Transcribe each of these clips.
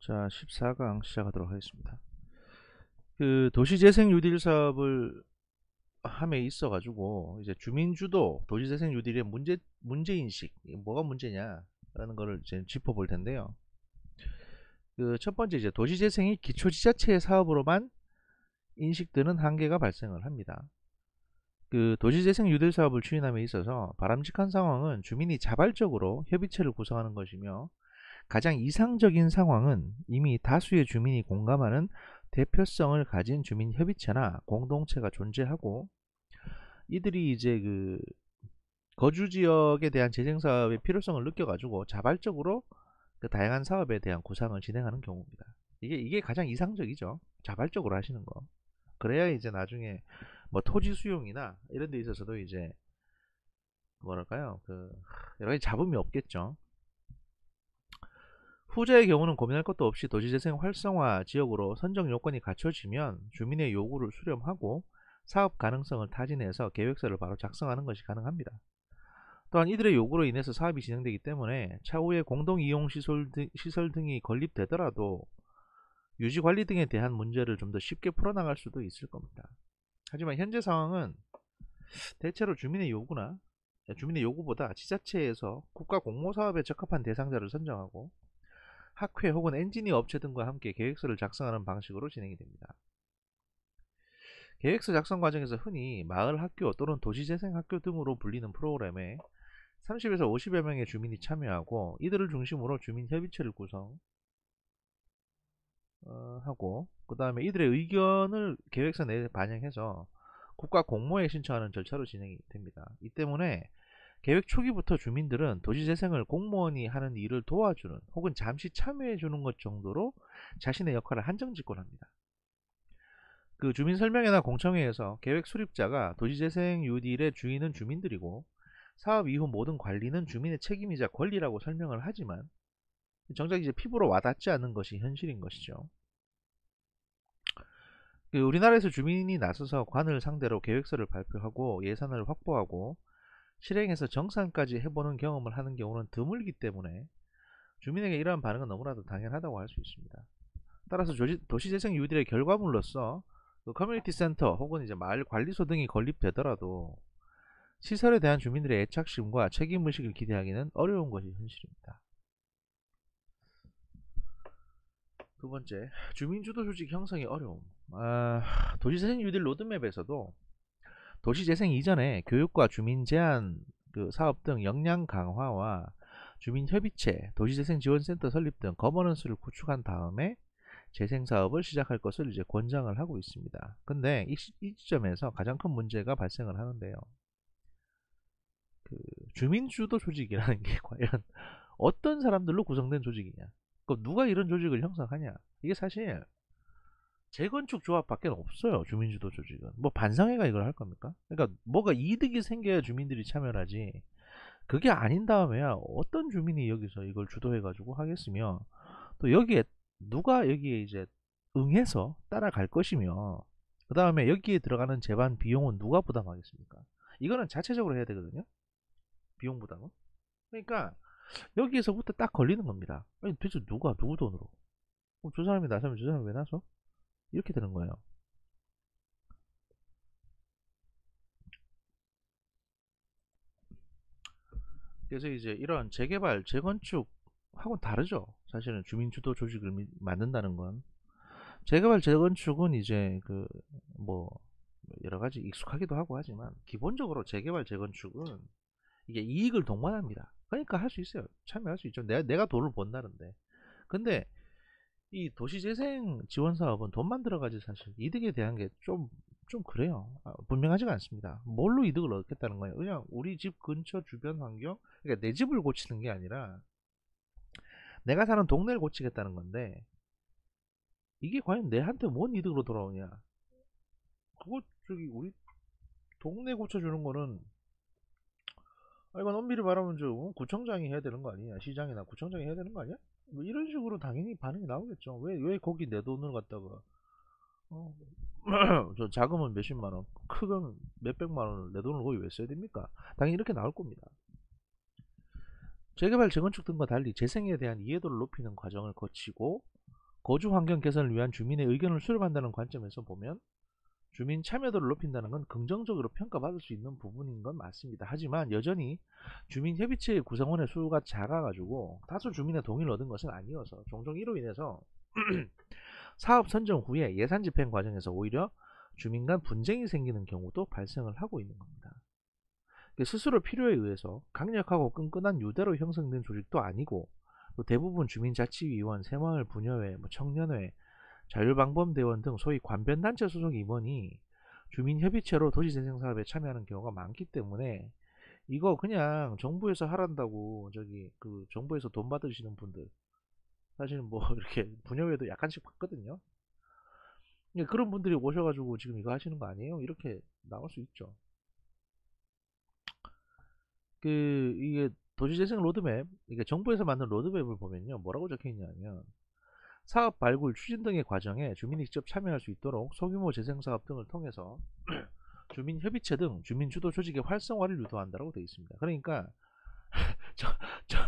자, 14강 시작하도록 하겠습니다. 그 도시재생 뉴딜 사업을 함에 있어가지고 이제 주민주도 도시재생 뉴딜의 문제인식, 뭐가 문제냐라는 거를 이제 짚어볼 텐데요. 그 첫 번째 이제 도시재생이 기초지자체의 사업으로만 인식되는 한계가 발생을 합니다. 그 도시재생 뉴딜 사업을 추진함에 있어서 바람직한 상황은 주민이 자발적으로 협의체를 구성하는 것이며, 가장 이상적인 상황은 이미 다수의 주민이 공감하는 대표성을 가진 주민협의체나 공동체가 존재하고, 이들이 이제 그 거주지역에 대한 재생사업의 필요성을 느껴가지고 자발적으로 그 다양한 사업에 대한 구상을 진행하는 경우입니다. 이게 가장 이상적이죠. 자발적으로 하시는 거. 그래야 이제 나중에 뭐 토지 수용이나 이런 데 있어서도 이제 뭐랄까요, 그 여러 가지 잡음이 없겠죠. 후자의 경우는 고민할 것도 없이 도시재생 활성화 지역으로 선정 요건이 갖춰지면 주민의 요구를 수렴하고 사업 가능성을 타진해서 계획서를 바로 작성하는 것이 가능합니다. 또한 이들의 요구로 인해서 사업이 진행되기 때문에 차후에 공동이용시설 등이 건립되더라도 유지관리 등에 대한 문제를 좀 더 쉽게 풀어나갈 수도 있을 겁니다. 하지만 현재 상황은 대체로 주민의 요구보다 지자체에서 국가 공모사업에 적합한 대상자를 선정하고 학회 혹은 엔지니어 업체 등과 함께 계획서를 작성하는 방식으로 진행이 됩니다. 계획서 작성 과정에서 흔히 마을 학교 또는 도시재생 학교 등으로 불리는 프로그램에 30에서 50여 명의 주민이 참여하고, 이들을 중심으로 주민협의체를 구성하고 그 다음에 이들의 의견을 계획서 내에 반영해서 국가 공모에 신청하는 절차로 진행이 됩니다. 이 때문에 계획 초기부터 주민들은 도시재생을 공무원이 하는 일을 도와주는 혹은 잠시 참여해주는 것 정도로 자신의 역할을 한정짓곤 합니다. 그 주민설명회나 공청회에서 계획 수립자가 도시재생 뉴딜의 주인은 주민들이고 사업 이후 모든 관리는 주민의 책임이자 권리라고 설명을 하지만, 정작 이제 피부로 와닿지 않는 것이 현실인 것이죠. 그 우리나라에서 주민이 나서서 관을 상대로 계획서를 발표하고 예산을 확보하고 실행해서 정산까지 해보는 경험을 하는 경우는 드물기 때문에 주민에게 이러한 반응은 너무나도 당연하다고 할 수 있습니다. 따라서 도시재생 뉴딜의 결과물로서 그 커뮤니티 센터 혹은 이제 마을 관리소 등이 건립되더라도 시설에 대한 주민들의 애착심과 책임의식을 기대하기는 어려운 것이 현실입니다. 두 번째, 주민주도 조직 형성이 어려움. 도시재생 뉴딜 로드맵에서도 도시재생 이전에 교육과 주민 제한 그 사업 등 역량 강화와 주민협의체, 도시재생 지원센터 설립 등 거버넌스를 구축한 다음에 재생사업을 시작할 것을 이제 권장을 하고 있습니다. 근데 이 지점에서 가장 큰 문제가 발생을 하는데요. 그 주민주도 조직이라는 게 과연 어떤 사람들로 구성된 조직이냐, 그 누가 이런 조직을 형성하냐, 이게 사실 재건축 조합밖에 없어요. 주민주도 조직은 뭐 반상회가 이걸 할 겁니까? 그러니까 뭐가 이득이 생겨야 주민들이 참여를 하지, 그게 아닌 다음에야 어떤 주민이 여기서 이걸 주도해 가지고 하겠으며, 또 여기에 누가 여기에 이제 응해서 따라갈 것이며, 그 다음에 여기에 들어가는 제반 비용은 누가 부담하겠습니까? 이거는 자체적으로 해야 되거든요, 비용 부담은. 그러니까 여기에서부터 딱 걸리는 겁니다. 아니 도대체 누구 돈으로, 저 사람이 나서면 저 사람이 왜 나서, 이렇게 되는 거예요. 그래서 이제 이런 재개발 재건축하고는 다르죠. 사실은 주민주도 조직을 만든다는 건, 재개발 재건축은 이제 그 뭐 여러 가지 익숙하기도 하고 하지만, 기본적으로 재개발 재건축은 이게 이익을 동반합니다. 그러니까 할 수 있어요. 참여할 수 있죠. 내가 돈을 번다는데. 근데 이 도시재생 지원 사업은 돈만 들어가지 사실 이득에 대한 게 좀 그래요. 분명하지가 않습니다. 뭘로 이득을 얻겠다는 거예요? 그냥 우리 집 근처 주변 환경, 그러니까 내 집을 고치는 게 아니라 내가 사는 동네를 고치겠다는 건데, 이게 과연 내한테 뭔 이득으로 돌아오냐? 그거 저기 우리 동네 고쳐주는 거는, 이건 엄밀히 말하면 구청장이 해야 되는 거 아니냐? 시장이나 구청장이 해야 되는 거 아니야? 뭐 이런 식으로 당연히 반응이 나오겠죠. 왜 거기 내 돈을 갖다가 어, 저 작으면 몇십만 원, 크면 몇백만 원을 내 돈을 거기 왜 써야 됩니까? 당연히 이렇게 나올 겁니다. 재개발 재건축 등과 달리 재생에 대한 이해도를 높이는 과정을 거치고 거주 환경 개선을 위한 주민의 의견을 수렴한다는 관점에서 보면 주민 참여도를 높인다는 건 긍정적으로 평가받을 수 있는 부분인 건 맞습니다. 하지만 여전히 주민협의체의 구성원의 수가 작아가지고 다수 주민의 동의를 얻은 것은 아니어서 종종 이로 인해서 사업 선정 후에 예산 집행 과정에서 오히려 주민 간 분쟁이 생기는 경우도 발생을 하고 있는 겁니다. 스스로 필요에 의해서 강력하고 끈끈한 유대로 형성된 조직도 아니고 또 대부분 주민자치위원, 새마을 분여회, 청년회, 자율방범대원 등 소위 관변단체 소속 임원이 주민협의체로 도시재생사업에 참여하는 경우가 많기 때문에 이거 그냥 정부에서 하란다고 저기 그 정부에서 돈 받으시는 분들 사실은 뭐 이렇게 분여회도 약간씩 받거든요. 그런 분들이 오셔가지고 지금 이거 하시는 거 아니에요? 이렇게 나올 수 있죠. 이게 도시재생 로드맵, 이게 정부에서 만든 로드맵을 보면요, 뭐라고 적혀 있냐면 사업 발굴, 추진 등의 과정에 주민이 직접 참여할 수 있도록 소규모 재생사업 등을 통해서 주민협의체 등 주민주도 조직의 활성화를 유도한다고 되어 있습니다. 그러니까 저, 저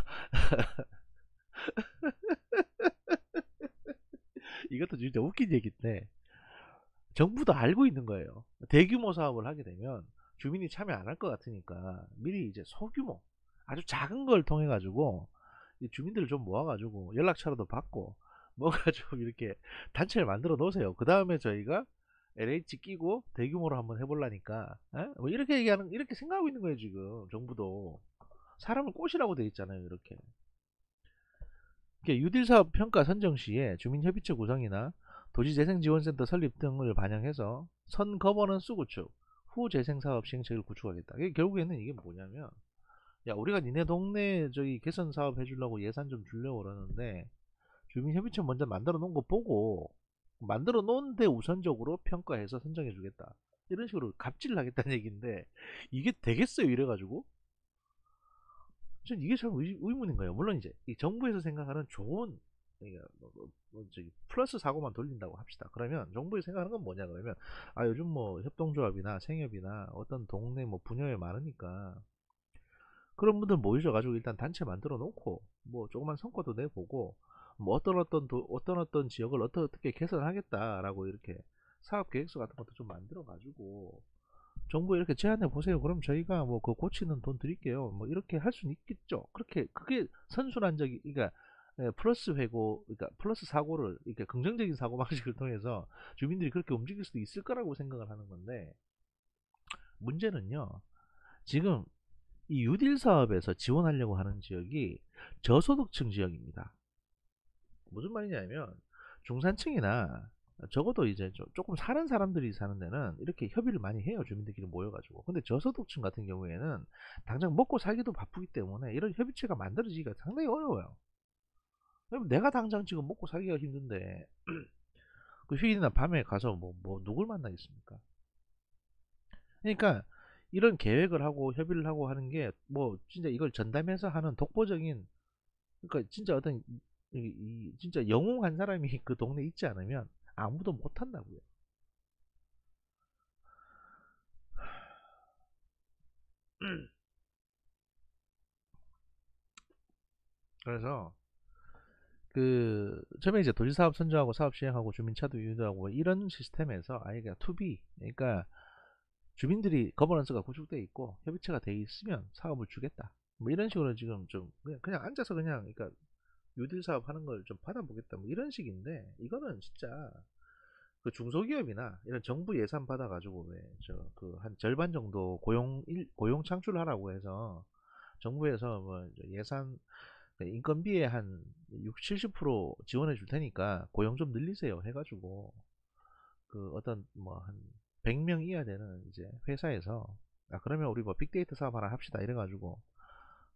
이것도 진짜 웃긴 얘기인데 정부도 알고 있는 거예요. 대규모 사업을 하게 되면 주민이 참여 안 할 것 같으니까 미리 이제 소규모 아주 작은 걸 통해 가지고 주민들을 좀 모아가지고 연락처라도 받고 뭔가 좀 이렇게 단체를 만들어 놓으세요. 그 다음에 저희가 LH 끼고 대규모로 한번 해보려니까 뭐 이렇게 얘기하는 이렇게 생각하고 있는 거예요. 지금 정부도 사람을 꼬시라고 돼 있잖아요. 이렇게 유딜사업 평가 선정 시에 주민협의체 구성이나 도시재생지원센터 설립 등을 반영해서 선 거버넌스 구축, 후 재생사업 시행책을 구축하겠다. 결국에는 이게 뭐냐면, 야, 우리가 니네 동네 저기 개선 사업 해주려고 예산 좀 주려고 그러는데, 주민협의체 먼저 만들어 놓은 거 보고, 만들어 놓은데 우선적으로 평가해서 선정해 주겠다. 이런 식으로 갑질을 하겠다는 얘기인데, 이게 되겠어요? 이래가지고? 전 이게 참 의문인 거예요. 물론 이제 이 정부에서 생각하는 좋은 저기 플러스 사고만 돌린다고 합시다. 그러면 정부에서 생각하는 건 뭐냐 그러면 요즘 뭐 협동조합이나 생협이나 어떤 동네 뭐 분야에 많으니까 그런 분들 모이셔가지고 일단 단체 만들어 놓고 뭐 조그만 성과도 내보고 뭐 어떤 지역을 어떻게 개선하겠다라고 이렇게 사업 계획서 같은 것도 좀 만들어 가지고 정부에 이렇게 제안해 보세요. 그럼 저희가 뭐 그 고치는 돈 드릴게요. 뭐 이렇게 할 수는 있겠죠. 그렇게 그게 선순환 적이 그러니까 플러스 회고 그러니까 플러스 사고를 이렇게 긍정적인 사고 방식을 통해서 주민들이 그렇게 움직일 수도 있을 거라고 생각을 하는 건데 문제는요. 지금 이 유딜 사업에서 지원하려고 하는 지역이 저소득층 지역입니다. 무슨 말이냐면 중산층이나 적어도 이제 조금 사는 사람들이 사는 데는 이렇게 협의를 많이 해요. 주민들끼리 모여가지고. 근데 저소득층 같은 경우에는 당장 먹고 살기도 바쁘기 때문에 이런 협의체가 만들어지기가 상당히 어려워요. 그럼 내가 당장 지금 먹고 살기가 힘든데 그 휴일이나 밤에 가서 뭐 누굴 만나겠습니까? 그러니까 이런 계획을 하고 협의를 하고 하는 게 뭐 진짜 이걸 전담해서 하는 독보적인 그러니까 진짜 어떤 진짜 영웅한 사람이 그 동네에 있지 않으면 아무도 못 한다고요. 그래서 처음에 이제 도시사업 선정하고 사업 시행하고 주민차도 유도하고 뭐 이런 시스템에서 아예 그냥 투비 그러니까 주민들이 거버넌스가 구축돼 있고 협의체가 돼 있으면 사업을 주겠다. 뭐 이런 식으로 지금 좀 그냥 앉아서 그냥 그러니까 유딜 사업 하는 걸 좀 받아보겠다. 뭐 이런 식인데 이거는 진짜 그 중소기업이나 이런 정부 예산 받아가지고 왜 저 그 한 절반 정도 고용 창출하라고 해서 정부에서 뭐 예산 인건비의 한 6, 70% 지원해 줄 테니까 고용 좀 늘리세요 해가지고 그 어떤 뭐 한 100명 이하 되는 이제 회사에서 그러면 우리 뭐 빅데이터 사업 하나 합시다 이래가지고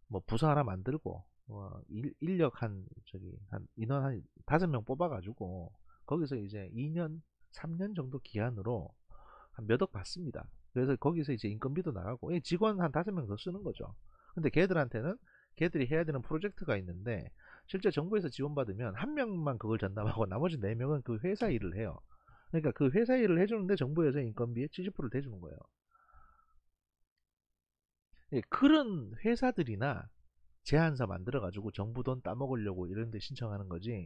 뭐 부서 하나 만들고 인력 한 저기 한 인원 한 5명 뽑아가지고 거기서 이제 2년 3년 정도 기한으로 한 몇 억 받습니다. 그래서 거기서 이제 인건비도 나가고 직원 한 5명 더 쓰는 거죠. 근데 걔들한테는 걔들이 해야 되는 프로젝트가 있는데 실제 정부에서 지원받으면 한 명만 그걸 전담하고 나머지 4명은 그 회사 일을 해요. 그러니까 그 회사 일을 해주는데 정부에서 인건비의 70%를 대주는 거예요. 그런 회사들이나 제안서 만들어가지고 정부 돈 따먹으려고 이런 데 신청하는 거지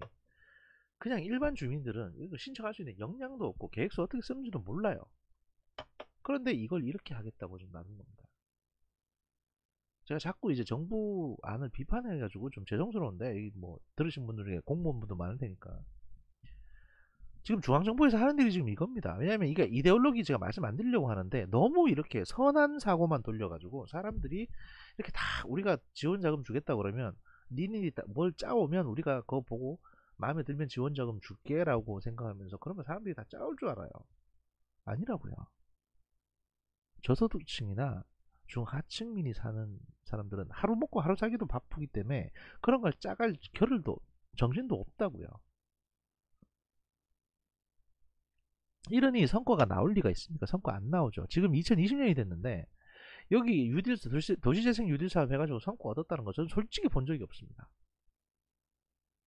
그냥 일반 주민들은 이거 신청할 수 있는 역량도 없고 계획서 어떻게 쓰는지도 몰라요. 그런데 이걸 이렇게 하겠다고 지금 나눈 겁니다. 제가 자꾸 이제 정부 안을 비판해가지고 좀 죄송스러운데, 뭐 들으신 분들 중에 공무원분도 많을 테니까, 지금 중앙정부에서 하는 일이 지금 이겁니다. 왜냐하면 이게 이데올로기 제가 말씀 안 드리려고 하는데, 너무 이렇게 선한 사고만 돌려가지고 사람들이 이렇게 다 우리가 지원자금 주겠다 그러면 니네 뭘 짜오면 우리가 그거 보고 마음에 들면 지원자금 줄게 라고 생각하면서, 그러면 사람들이 다 짜올 줄 알아요. 아니라고요. 저소득층이나 중하층민이 사는 사람들은 하루 먹고 하루 자기도 바쁘기 때문에 그런 걸 짜갈 겨를도 정신도 없다고요. 이러니 성과가 나올 리가 있습니까? 성과 안 나오죠. 지금 2020년이 됐는데 여기 도시재생 유딜 사업 해가지고 성과 얻었다는 거 저는 솔직히 본 적이 없습니다.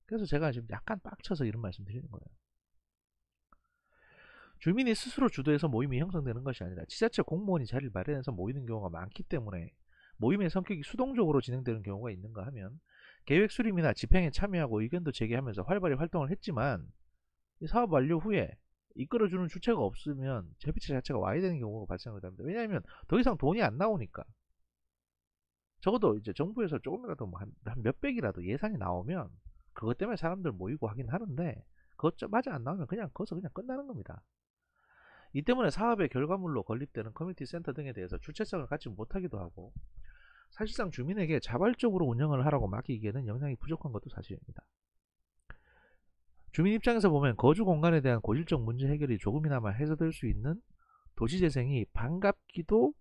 그래서 제가 지금 약간 빡쳐서 이런 말씀 드리는 거예요. 주민이 스스로 주도해서 모임이 형성되는 것이 아니라 지자체 공무원이 자리를 마련해서 모이는 경우가 많기 때문에 모임의 성격이 수동적으로 진행되는 경우가 있는가 하면, 계획 수립이나 집행에 참여하고 의견도 제기하면서 활발히 활동을 했지만 이 사업 완료 후에 이끌어주는 주체가 없으면 재배치 자체가 와야 되는 경우가 발생을 합니다. 왜냐하면 더 이상 돈이 안 나오니까. 적어도 이제 정부에서 조금이라도 한 몇백이라도 예산이 나오면 그것 때문에 사람들 모이고 하긴 하는데, 그것마저 안 나오면 그냥 거기서 그냥 끝나는 겁니다. 이 때문에 사업의 결과물로 건립되는 커뮤니티 센터 등에 대해서 주체성을 갖지 못하기도 하고, 사실상 주민에게 자발적으로 운영을 하라고 맡기기에는 역량이 부족한 것도 사실입니다. 주민 입장에서 보면 거주 공간에 대한 고질적 문제 해결이 조금이나마 해소될 수 있는 도시재생이 반갑기도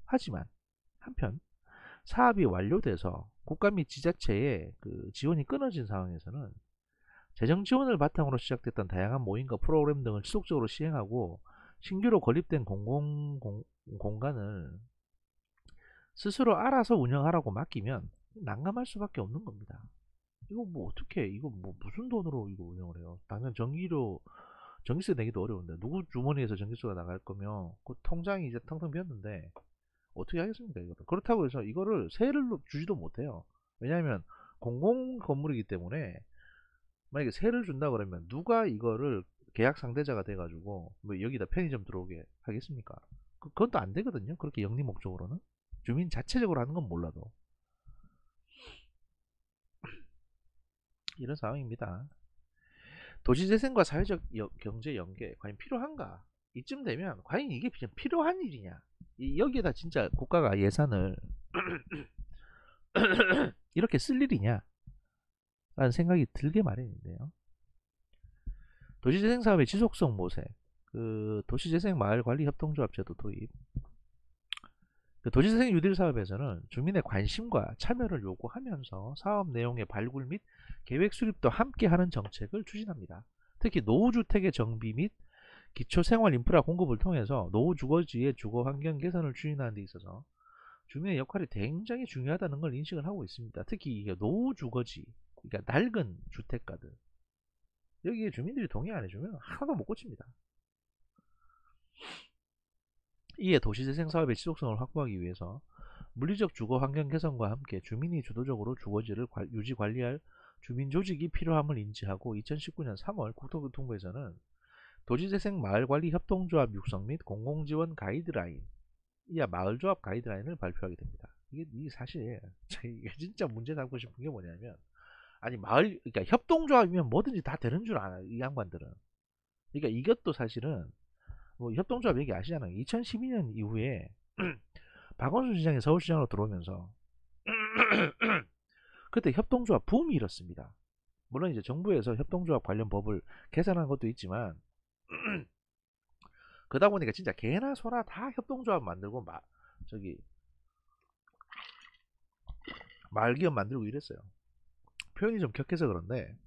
하지만, 한편 사업이 완료돼서 국가 및 지자체의 그 지원이 끊어진 상황에서는 재정 지원을 바탕으로 시작됐던 다양한 모임과 프로그램 등을 지속적으로 시행하고 신규로 건립된 공간을 스스로 알아서 운영하라고 맡기면 난감할 수밖에 없는 겁니다. 이거 뭐 어떻게, 이거 뭐 무슨 돈으로 이거 운영을 해요? 당장 전기세 내기도 어려운데 누구 주머니에서 전기세가 나갈 거면 그 통장이 이제 텅텅 비었는데 어떻게 하겠습니까? 이거를. 그렇다고 해서 이거를 세를 주지도 못해요. 왜냐하면 공공 건물이기 때문에 만약에 세를 준다 그러면 누가 이거를 계약 상대자가 돼가지고 뭐 여기다 편의점 들어오게 하겠습니까? 그건 또 안 되거든요. 그렇게 영리 목적으로는 주민 자체적으로 하는 건 몰라도 이런 상황입니다. 도시재생과 사회적 경제 연계 과연 필요한가? 이쯤 되면 과연 이게 그냥 필요한 일이냐? 여기에다 진짜 국가가 예산을 이렇게 쓸 일이냐? 라는 생각이 들게 마련인데요. 도시재생 사업의 지속성 모색, 그 도시재생 마을관리협동조합 제도 도입, 그 도시재생 유딜 사업에서는 주민의 관심과 참여를 요구하면서 사업 내용의 발굴 및 계획 수립도 함께 하는 정책을 추진합니다. 특히 노후주택의 정비 및 기초생활 인프라 공급을 통해서 노후주거지의 주거 환경 개선을 추진하는 데 있어서 주민의 역할이 굉장히 중요하다는 걸 인식을 하고 있습니다. 특히 이게 노후주거지, 그러니까 낡은 주택가들, 여기에 주민들이 동의 안 해주면 하나도 못 고칩니다. 이에 도시재생 사업의 지속성을 확보하기 위해서 물리적 주거 환경 개선과 함께 주민이 주도적으로 주거지를 유지 관리할 주민 조직이 필요함을 인지하고 2019년 3월 국토교통부에서는 도시재생 마을관리 협동조합 육성 및 공공지원 가이드라인, 이하 마을조합 가이드라인을 발표하게 됩니다. 이게 사실 이게 진짜 문제 삼고 싶은 게 뭐냐면, 아니 그러니까 협동조합이면 뭐든지 다 되는 줄 알아요, 이 양반들은. 그러니까 이것도 사실은 뭐 협동조합 얘기 아시잖아요. 2012년 이후에 박원순 시장이 서울시장으로 들어오면서 그때 협동조합 붐이 일었습니다. 물론 이제 정부에서 협동조합 관련 법을 개선한 것도 있지만 그러다 보니까 진짜 개나 소나 다 협동조합 만들고 저기 마을기업 만들고 이랬어요. 표현이 좀 격해서 그런데,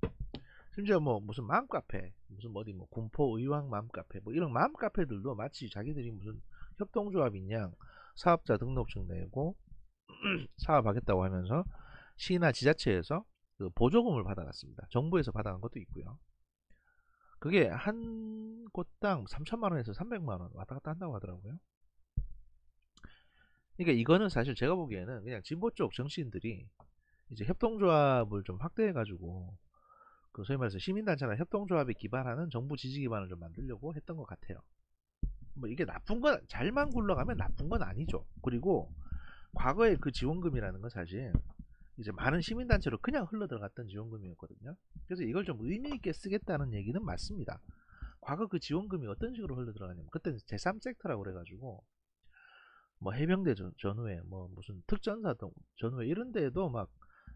심지어 뭐 무슨 맘카페, 무슨 어디 뭐 군포 의왕 맘카페, 뭐 이런 맘카페들도 마치 자기들이 무슨 협동조합인 양 사업자 등록증 내고 사업하겠다고 하면서 시나 지자체에서 그 보조금을 받아갔습니다. 정부에서 받아간 것도 있고요. 그게 한 곳당 3천만원에서 300만원 왔다 갔다 한다고 하더라고요. 그러니까 이거는 사실 제가 보기에는 그냥 진보 쪽 정치인들이 이제 협동조합을 좀 확대해가지고 그 소위 말해서 시민단체나 협동조합에 기반하는 정부 지지 기반을 좀 만들려고 했던 것 같아요. 뭐 이게 나쁜 건 잘만 굴러가면 나쁜 건 아니죠. 그리고 과거에 그 지원금이라는 건 사실 이제 많은 시민단체로 그냥 흘러들어갔던 지원금이었거든요. 그래서 이걸 좀 의미 있게 쓰겠다는 얘기는 맞습니다. 과거 그 지원금이 어떤 식으로 흘러들어가냐면 그때는 제3섹터라고 그래가지고 뭐 해병대 전후에 뭐 무슨 특전사 전후에 이런 데에도 막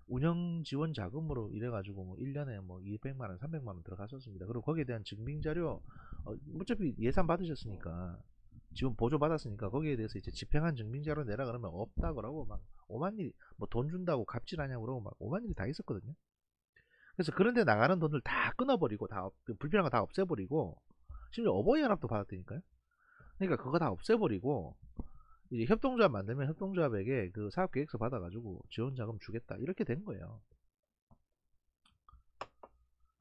운영 지원 자금으로 이래가지고 뭐 1년에 뭐 200만원 300만원 들어갔었습니다. 그리고 거기에 대한 증빙 자료 어차피 예산 받으셨으니까 지원 보조 받았으니까 거기에 대해서 이제 집행한 증빙 자료 내라 그러면 없다 그러고 막 오만 일이 뭐 돈 준다고 갑질하냐고 그러고 막 오만 일이 다 있었거든요. 그래서 그런데 나가는 돈을 다 끊어버리고 다 불필요한 거 다 없애버리고 심지어 어버이 연합도 받았다니까요. 그러니까 그거 다 없애버리고 이제 협동조합 만들면 협동조합에게 그 사업계획서 받아가지고 지원 자금 주겠다 이렇게 된 거예요.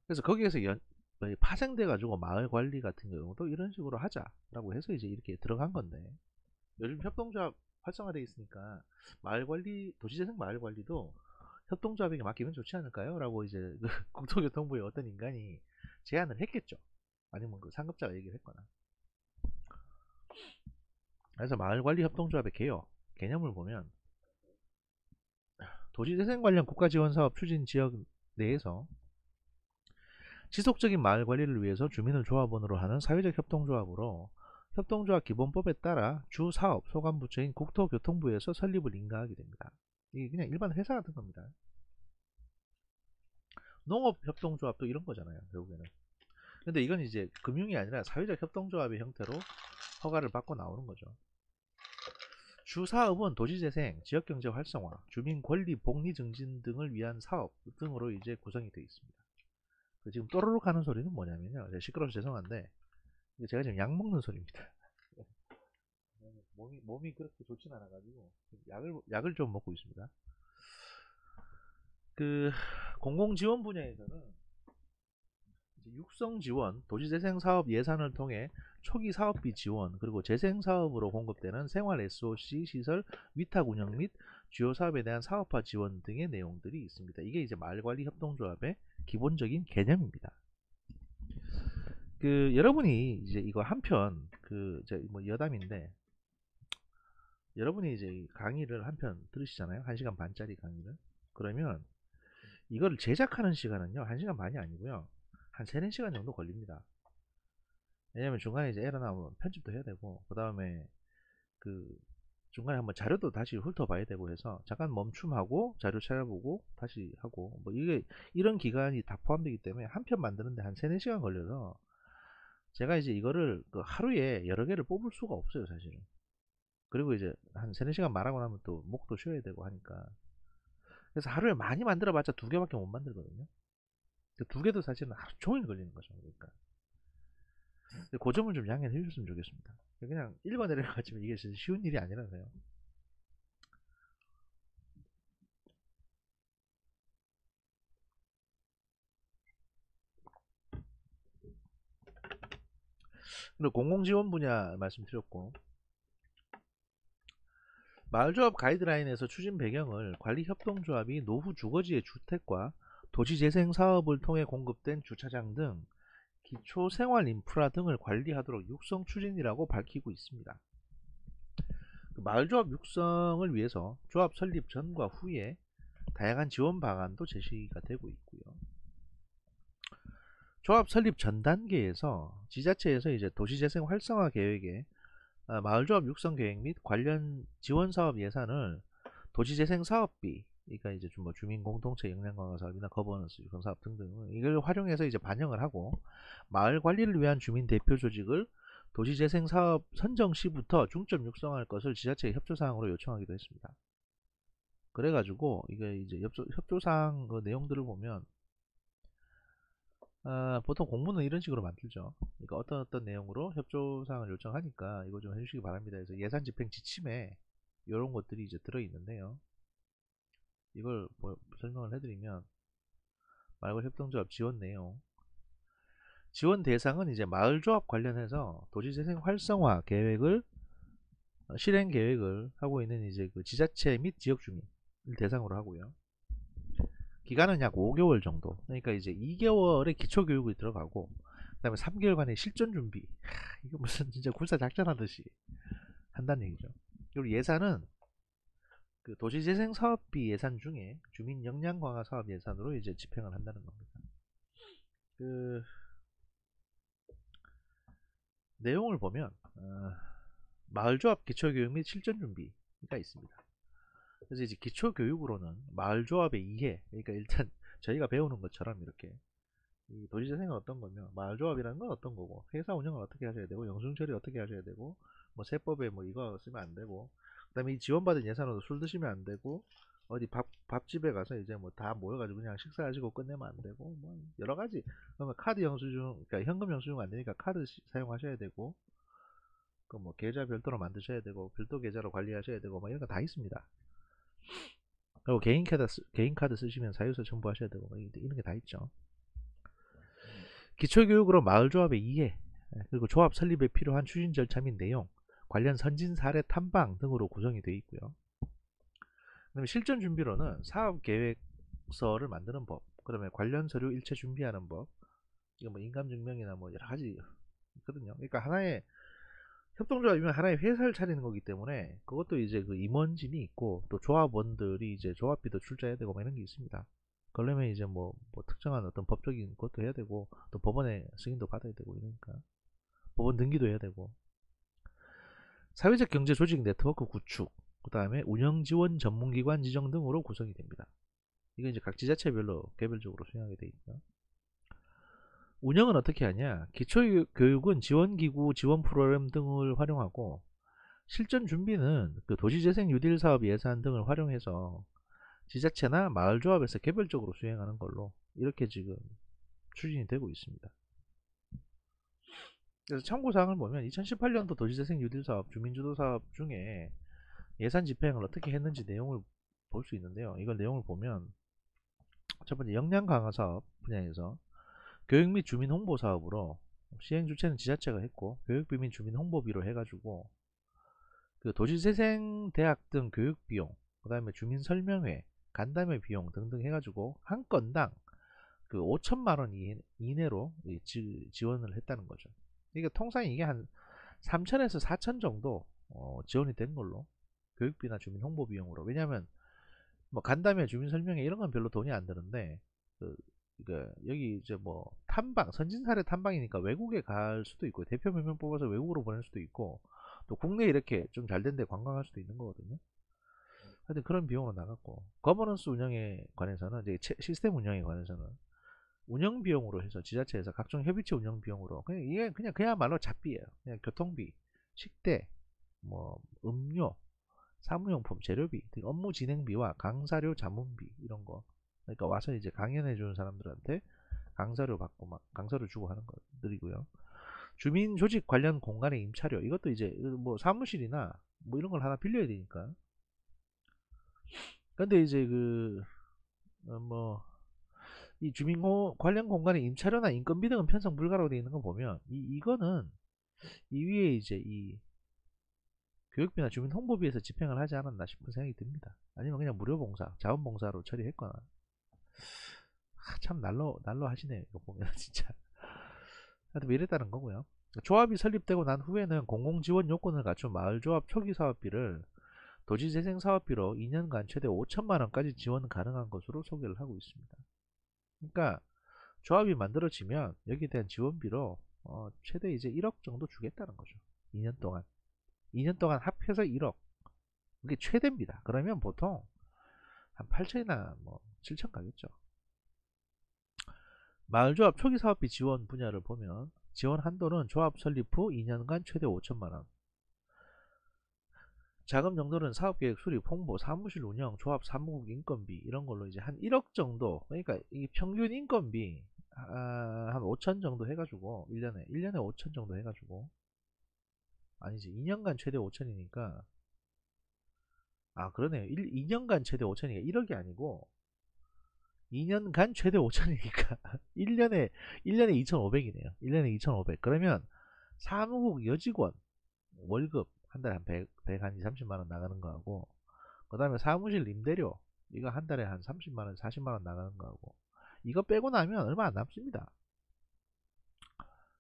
그래서 거기에서 파생돼 가지고 마을 관리 같은 경우도 이런 식으로 하자라고 해서 이제 이렇게 들어간 건데 요즘 협동조합 활성화돼 있으니까 마을 관리 도시재생 마을 관리도 협동조합에게 맡기면 좋지 않을까요? 라고 이제 그 국토교통부의 어떤 인간이 제안을 했겠죠. 아니면 그 상급자가 얘기를 했거나. 그래서 마을관리 협동조합의 개념을 보면 도시재생 관련 국가지원사업 추진 지역 내에서 지속적인 마을관리를 위해서 주민을 조합원으로 하는 사회적 협동조합으로 협동조합 기본법에 따라 주 사업 소관부처인 국토교통부에서 설립을 인가하게 됩니다. 이게 그냥 일반 회사 같은 겁니다. 농업협동조합도 이런 거잖아요, 결국에는. 근데 이건 이제 금융이 아니라 사회적 협동조합의 형태로 허가를 받고 나오는 거죠. 주 사업은 도시재생, 지역경제 활성화, 주민 권리 복리 증진 등을 위한 사업 등으로 이제 구성이 되어 있습니다. 지금 또르륵 하는 소리는 뭐냐면요. 시끄러워서 죄송한데 제가 지금 약 먹는 소리입니다. 몸이 그렇게 좋진 않아가지고 약을 좀 먹고 있습니다. 그 공공지원 분야에서는 육성지원, 도시재생사업 예산을 통해 초기 사업비 지원, 그리고 재생사업으로 공급되는 생활 SOC 시설 위탁 운영 및 주요 사업에 대한 사업화 지원 등의 내용들이 있습니다. 이게 이제 마을관리 협동조합의 기본적인 개념입니다. 여러분이 이제 이거 한편 뭐 여담인데 여러분이 이제 강의를 한편 들으시잖아요. 1시간 반짜리 강의를. 그러면 이거를 제작하는 시간은요. 1시간 반이 아니고요. 한 3, 4시간 정도 걸립니다. 왜냐면 중간에 이제 에러 나오면 편집도 해야 되고 그 다음에 중간에 한번 자료도 다시 훑어봐야 되고 해서 잠깐 멈춤하고 자료 찾아보고 다시 하고 뭐 이런 기간이 다 포함되기 때문에 한 편 만드는데 한 3, 4시간 걸려서 제가 이제 이거를 하루에 여러 개를 뽑을 수가 없어요, 사실은. 그리고 이제 한 3, 4시간 말하고 나면 또 목도 쉬어야 되고 하니까 그래서 하루에 많이 만들어봤자 2개밖에 못 만들거든요. 2개도 사실은 하루 종일 걸리는 거죠. 그러니까 그 점을 좀 양해해 주셨으면 좋겠습니다. 그냥 읽어내려가지고 이게 진짜 쉬운 일이 아니라서요. 그리고 공공지원 분야 말씀드렸고 마을조합 가이드라인에서 추진 배경을 관리협동조합이 노후 주거지의 주택과 도시재생 사업을 통해 공급된 주차장 등 기초 생활 인프라 등을 관리하도록 육성 추진이라고 밝히고 있습니다. 마을조합 육성을 위해서 조합 설립 전과 후에 다양한 지원 방안도 제시가 되고 있고요. 조합 설립 전 단계에서 지자체에서 이제 도시재생 활성화 계획에 마을조합 육성 계획 및 관련 지원 사업 예산을 도시재생 사업비, 그러니까 이제 뭐 주민 공동체 역량 강화 사업이나 거버넌스 육성 사업 등등 이걸 활용해서 이제 반영을 하고 마을 관리를 위한 주민 대표 조직을 도시재생 사업 선정 시부터 중점 육성할 것을 지자체에 협조사항으로 요청하기도 했습니다. 그래가지고 이게 이제 협조사항 그 내용들을 보면 보통 공문은 이런 식으로 만들죠. 그러니까 어떤 내용으로 협조사항을 요청하니까 이거 좀 해주시기 바랍니다. 그래서 예산 집행 지침에 이런 것들이 이제 들어있는데요. 이걸 설명을 해드리면 마을 협동조합 지원 내용, 지원 대상은 이제 마을조합 관련해서 도시재생 활성화 계획을 실행 계획을 하고 있는 이제 그 지자체 및 지역 주민을 대상으로 하고요. 기간은 약 5개월 정도. 그러니까 이제 2개월의 기초교육이 들어가고, 그 다음에 3개월간의 실전 준비. 이거 무슨 진짜 군사 작전하듯이 한다는 얘기죠. 그리고 예산은 그 도시재생 사업비 예산 중에 주민 역량 강화 사업 예산으로 이제 집행을 한다는 겁니다. 그 내용을 보면 마을조합 기초교육 및 실전 준비가 있습니다. 그래서 이제 기초교육으로는 마을조합의 이해, 그러니까 일단 저희가 배우는 것처럼 이렇게 이 도시재생은 어떤 거며 마을조합이라는 건 어떤 거고 회사 운영을 어떻게 하셔야 되고 영수증처리 어떻게 하셔야 되고 뭐 세법에 뭐 이거 쓰면 안 되고 그 다음에 이 지원받은 예산으로 술 드시면 안 되고 어디 밥집에 가서 이제 뭐 다 모여가지고 그냥 식사하시고 끝내면 안 되고 뭐 여러 가지. 그러면 카드 영수증, 그러니까 현금 영수증 안 되니까 카드 사용하셔야 되고 그 뭐 계좌 별도로 만드셔야 되고 별도 계좌로 관리하셔야 되고 뭐 이런 거 다 있습니다. 그리고 개인 카드 쓰시면 사유서 첨부하셔야 되고 뭐 이런 게 다 있죠. 기초교육으로 마을조합의 이해, 그리고 조합 설립에 필요한 추진 절차 및 내용, 관련 선진 사례 탐방 등으로 구성이 되어 있고요. 그다음에 실전 준비로는 사업 계획서를 만드는 법, 그다음에 관련 서류 일체 준비하는 법, 이거 뭐 인감 증명이나 뭐 여러 가지 있거든요. 그러니까 하나의 협동조합이면 하나의 회사를 차리는 거기 때문에 그것도 이제 그 임원진이 있고 또 조합원들이 이제 조합비도 출자해야 되고 뭐 이런 게 있습니다. 그러려면 이제 뭐 특정한 어떤 법적인 것도 해야 되고 또 법원의 승인도 받아야 되고 이러니까 법원 등기도 해야 되고 사회적 경제 조직 네트워크 구축, 그 다음에 운영 지원 전문기관 지정 등으로 구성이 됩니다. 이건 이제 각 지자체별로 개별적으로 수행하게 돼 있고요. 운영은 어떻게 하냐? 기초교육은 지원기구, 지원 프로그램 등을 활용하고 실전 준비는 그 도시재생 뉴딜 사업 예산 등을 활용해서 지자체나 마을조합에서 개별적으로 수행하는 걸로 이렇게 지금 추진이 되고 있습니다. 그래서 참고사항을 보면 2018년도 도시재생 뉴딜 사업, 주민주도 사업 중에 예산 집행을 어떻게 했는지 내용을 볼 수 있는데요. 이걸 내용을 보면 첫 번째 역량 강화 사업 분야에서 교육 및 주민 홍보 사업으로 시행 주체는 지자체가 했고 교육비 및 주민 홍보비로 해가지고 그 도시재생 대학 등 교육 비용, 그 다음에 주민 설명회, 간담회 비용 등등 해가지고 한 건당 그 5천만 원 이내로 지원을 했다는 거죠. 이게 통상 이게 한 3천에서 4천 정도 지원이 된 걸로 교육비나 주민 홍보 비용으로. 왜냐하면 뭐 간담회, 주민 설명회 이런 건 별로 돈이 안 드는데 여기 이제 뭐 탐방, 선진사례 탐방이니까 외국에 갈 수도 있고 대표 몇 명 뽑아서 외국으로 보낼 수도 있고 또 국내 이렇게 좀 잘 된 데 관광할 수도 있는 거거든요. 하여튼 그런 비용으로 나갔고 거버넌스 운영에 관해서는 이제 시스템 운영에 관해서는 운영 비용으로 해서 지자체에서 각종 협의체 운영 비용으로 그냥 이게 그야말로 잡비예요. 그냥 교통비, 식대, 뭐 음료, 사무용품, 재료비, 업무 진행비와 강사료 자문비 이런 거. 그러니까 와서 이제 강연해 주는 사람들한테 강사료 받고 막 강사료 주고 하는 것들이고요. 주민 조직 관련 공간의 임차료 이것도 이제 뭐 사무실이나 뭐 이런 걸 하나 빌려야 되니까. 근데 이제 이 주민 관련 공간의 임차료나 인건비 등은 편성 불가로 되어 있는 거 보면 이거는 이 위에 이제 이 교육비나 주민 홍보비에서 집행을 하지 않았나 싶은 생각이 듭니다. 아니면 그냥 무료봉사, 자원봉사로 처리했거나. 참 날로 하시네요. 이거 보면 진짜. 하여튼 뭐 이랬다는 거고요. 조합이 설립되고 난 후에는 공공지원 요건을 갖춘 마을조합 초기 사업비를 도시재생 사업비로 2년간 최대 5천만 원까지 지원 가능한 것으로 소개를 하고 있습니다. 그러니까 조합이 만들어지면 여기에 대한 지원비로 최대 이제 1억 정도 주겠다는 거죠. 2년 동안. 2년 동안 합해서 1억. 이게 최대입니다. 그러면 보통 한 8천이나 뭐 7천 가겠죠. 마을조합 초기 사업비 지원 분야를 보면 지원 한도는 조합 설립 후 2년간 최대 5천만원. 자금 정도는 사업계획 수립, 홍보, 사무실 운영, 조합 사무국 인건비 이런 걸로 이제 한 1억 정도. 그러니까 이 평균 인건비 한 5천 정도 해가지고 1년에 5천 정도 해가지고 아니지 2년간 최대 5천이니까 그러네요. 2년간 최대 5천이니까 1억이 아니고 2년간 최대 5천이니까 1년에 2,500이네요. 1년에 2,500. 그러면 사무국 여직원 월급 한 달에 한 100, 한 2, 30만원 나가는 거하고 그 다음에 사무실 임대료 이거 한 달에 한 30만원, 40만원 나가는 거하고, 이거 빼고 나면 얼마 안 남습니다.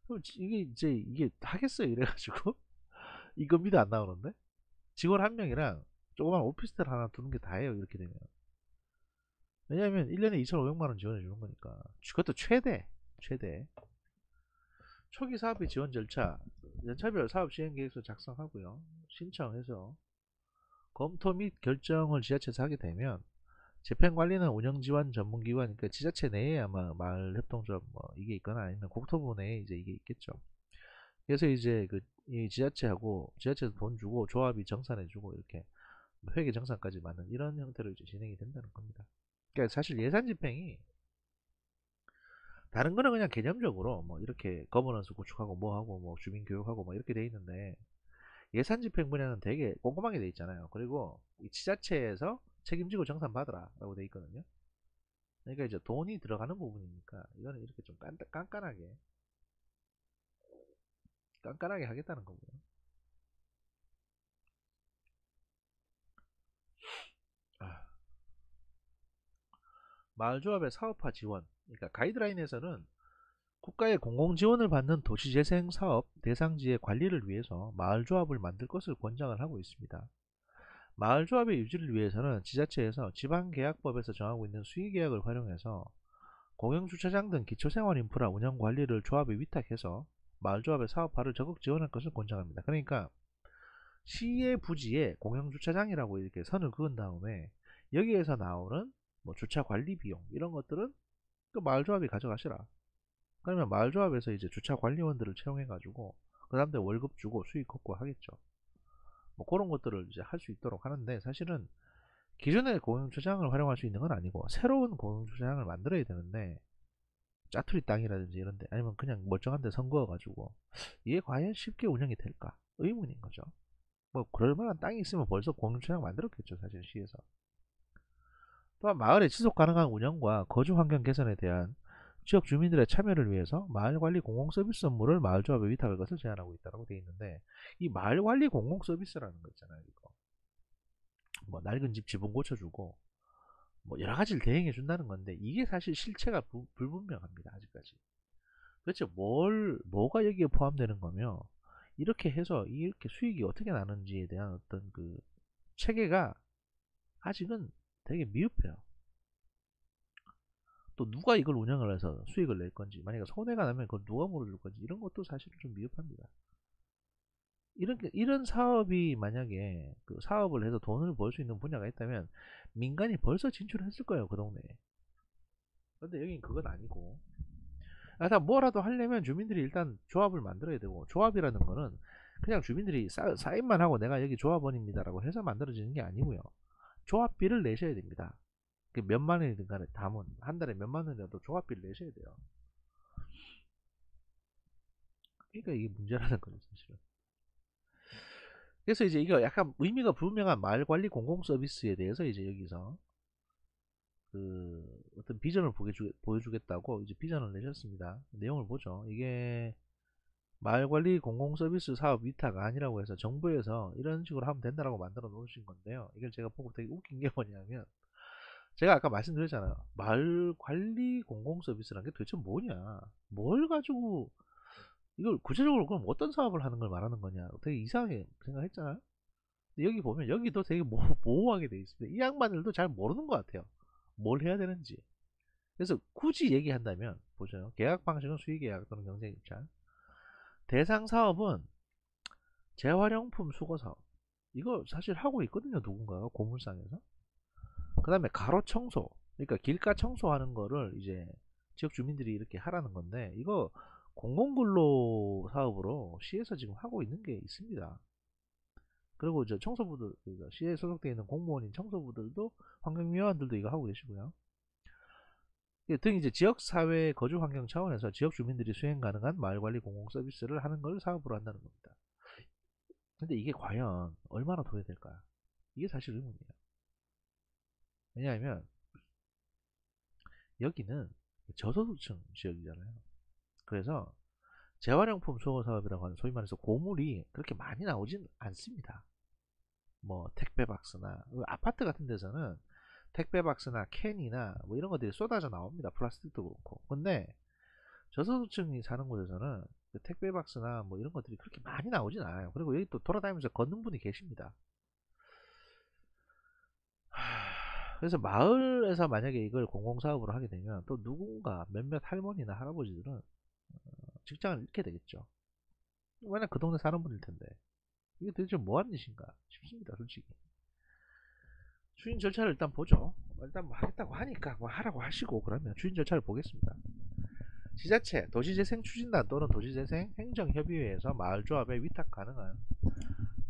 그럼 이게 이제 이게 하겠어요? 이래가지고 임금비도 안 나오는데 직원 한 명이랑 조그만 오피스텔 하나 두는 게 다예요. 이렇게 되면. 왜냐하면 1년에 2,500만원 지원해 주는 거니까. 그것도 최대. 초기 사업비 지원 절차, 연차별 사업 시행 계획서 작성하고요. 신청해서 검토 및 결정을 지자체에서 하게 되면, 집행관리는 운영지원 전문기관, 그러니까 지자체 내에 아마 마을협동조합 뭐 이게 있거나 아니면 국토부 내에 이제 이게 있겠죠. 그래서 이제 이 지자체에서 돈 주고 조합이 정산해주고 이렇게 회계 정산까지 맞는 이런 형태로 이제 진행이 된다는 겁니다. 그러니까 사실 예산 집행이, 다른 거는 그냥 개념적으로 뭐 이렇게 거버넌스 구축하고 뭐 하고 뭐 주민 교육하고 뭐 이렇게 돼 있는데, 예산 집행 분야는 되게 꼼꼼하게 돼 있잖아요. 그리고 이 지자체에서 책임지고 정산 받으라 라고 돼 있거든요. 그러니까 이제 돈이 들어가는 부분이니까 이거는 이렇게 좀 깐깐하게 하겠다는 거고요. 아, 마을조합의 사업화 지원, 그러니까 가이드라인에서는 국가의 공공지원을 받는 도시재생 사업 대상지의 관리를 위해서 마을조합을 만들 것을 권장을 하고 있습니다. 마을조합의 유지를 위해서는 지자체에서 지방계약법에서 정하고 있는 수의계약을 활용해서 공영주차장 등 기초생활인프라 운영관리를 조합에 위탁해서 마을조합의 사업화를 적극 지원할 것을 권장합니다. 그러니까 시의 부지에 공영주차장이라고 이렇게 선을 그은 다음에 여기에서 나오는 뭐 주차 관리 비용 이런 것들은 또 마을조합이 가져가시라. 그러면 마을조합에서 이제 주차 관리원들을 채용해가지고 그 사람들 월급 주고 수익 걷고 하겠죠. 뭐 그런 것들을 이제 할 수 있도록 하는데, 사실은 기존의 공영주차장을 활용할 수 있는 건 아니고 새로운 공영주차장을 만들어야 되는데, 짜투리 땅이라든지 이런데 아니면 그냥 멀쩡한 데 선거어가지고 이게 과연 쉽게 운영이 될까 의문인 거죠. 뭐 그럴 만한 땅이 있으면 벌써 공영주차장 만들었겠죠, 사실 시에서. 또한 마을의 지속 가능한 운영과 거주 환경 개선에 대한 지역 주민들의 참여를 위해서 마을관리 공공서비스 업무를 마을조합에 위탁할 것을 제안하고 있다고 되어 있는데, 이 마을관리 공공서비스라는 거 있잖아요. 이거 뭐 낡은 집 지붕 고쳐주고 뭐 여러 가지를 대행해 준다는 건데, 이게 사실 실체가 불분명합니다. 아직까지. 도대체 뭐가 여기에 포함되는 거며, 이렇게 해서 이렇게 수익이 어떻게 나는지에 대한 어떤 그 체계가 아직은 되게 미흡해요. 또 누가 이걸 운영을 해서 수익을 낼 건지, 만약에 손해가 나면 그걸 누가 물어줄 건지, 이런 것도 사실은 좀 미흡합니다. 이런 사업이 만약에 그 사업을 해서 돈을 벌 수 있는 분야가 있다면 민간이 벌써 진출했을 거예요, 그 동네에. 근데 여긴 그건 아니고, 일단 뭐라도 하려면 주민들이 일단 조합을 만들어야 되고, 조합이라는 거는 그냥 주민들이 사인만 하고 내가 여기 조합원입니다라고 해서 만들어지는 게 아니고요. 조합비를 내셔야 됩니다. 몇만 원이든 간에 담은 한 달에 몇만 원이라도 조합비를 내셔야 돼요. 그러니까 이게 문제라는 거죠, 사실은. 그래서 이제 이거 약간 의미가 불명한 마을관리 공공서비스에 대해서 이제 여기서 그 어떤 비전을 보여주겠다고 이제 비전을 내셨습니다. 내용을 보죠. 이게 마을관리 공공서비스 사업 위탁 아니라고 해서 정부에서 이런 식으로 하면 된다라고 만들어 놓으신 건데요. 이걸 제가 보고 되게 웃긴 게 뭐냐면, 제가 아까 말씀드렸잖아요. 마을관리 공공서비스라는 게 도대체 뭐냐, 뭘 가지고 이걸 구체적으로 그럼 어떤 사업을 하는 걸 말하는 거냐, 되게 이상하게 생각했잖아요. 근데 여기 보면 여기도 되게 모호하게 돼 있습니다. 이 양반들도 잘 모르는 것 같아요, 뭘 해야 되는지. 그래서 굳이 얘기한다면 보죠. 계약 방식은 수의계약 또는 경쟁입찰. 대상 사업은 재활용품 수거 사업. 이거 사실 하고 있거든요, 누군가가 고물상에서. 그 다음에 가로 청소, 그러니까 길가 청소하는 거를 이제 지역 주민들이 이렇게 하라는 건데, 이거 공공근로 사업으로 시에서 지금 하고 있는 게 있습니다. 그리고 저 청소부들, 그러니까 시에 소속되어 있는 공무원인 청소부들도, 환경미화원들도 이거 하고 계시고요. 등 이제 지역사회 거주 환경 차원에서 지역 주민들이 수행 가능한 마을관리 공공서비스를 하는 걸 사업으로 한다는 겁니다. 근데 이게 과연 얼마나 도래될까? 이게 사실 의문이에요. 왜냐하면 여기는 저소득층 지역이잖아요. 그래서 재활용품 수거 사업이라고 하는, 소위 말해서 고물이 그렇게 많이 나오진 않습니다. 뭐 택배 박스나 아파트 같은 데서는 택배박스나 캔이나 뭐 이런 것들이 쏟아져 나옵니다. 플라스틱도 그렇고. 근데 저소득층이 사는 곳에서는 그 택배박스나 뭐 이런 것들이 그렇게 많이 나오진 않아요. 그리고 여기 또 돌아다니면서 걷는 분이 계십니다. 그래서 마을에서 만약에 이걸 공공사업으로 하게 되면 또 누군가 몇몇 할머니나 할아버지들은 직장을 잃게 되겠죠. 만약 그 동네 사는 분일 텐데 이게 도대체 뭐하는 짓인가 싶습니다. 솔직히 추진 절차를 일단 보죠. 일단 뭐 하겠다고 하니까 뭐 하라고 하시고 그러면 추진 절차를 보겠습니다. 지자체, 도시재생추진단 또는 도시재생 행정협의회에서 마을조합에 위탁 가능한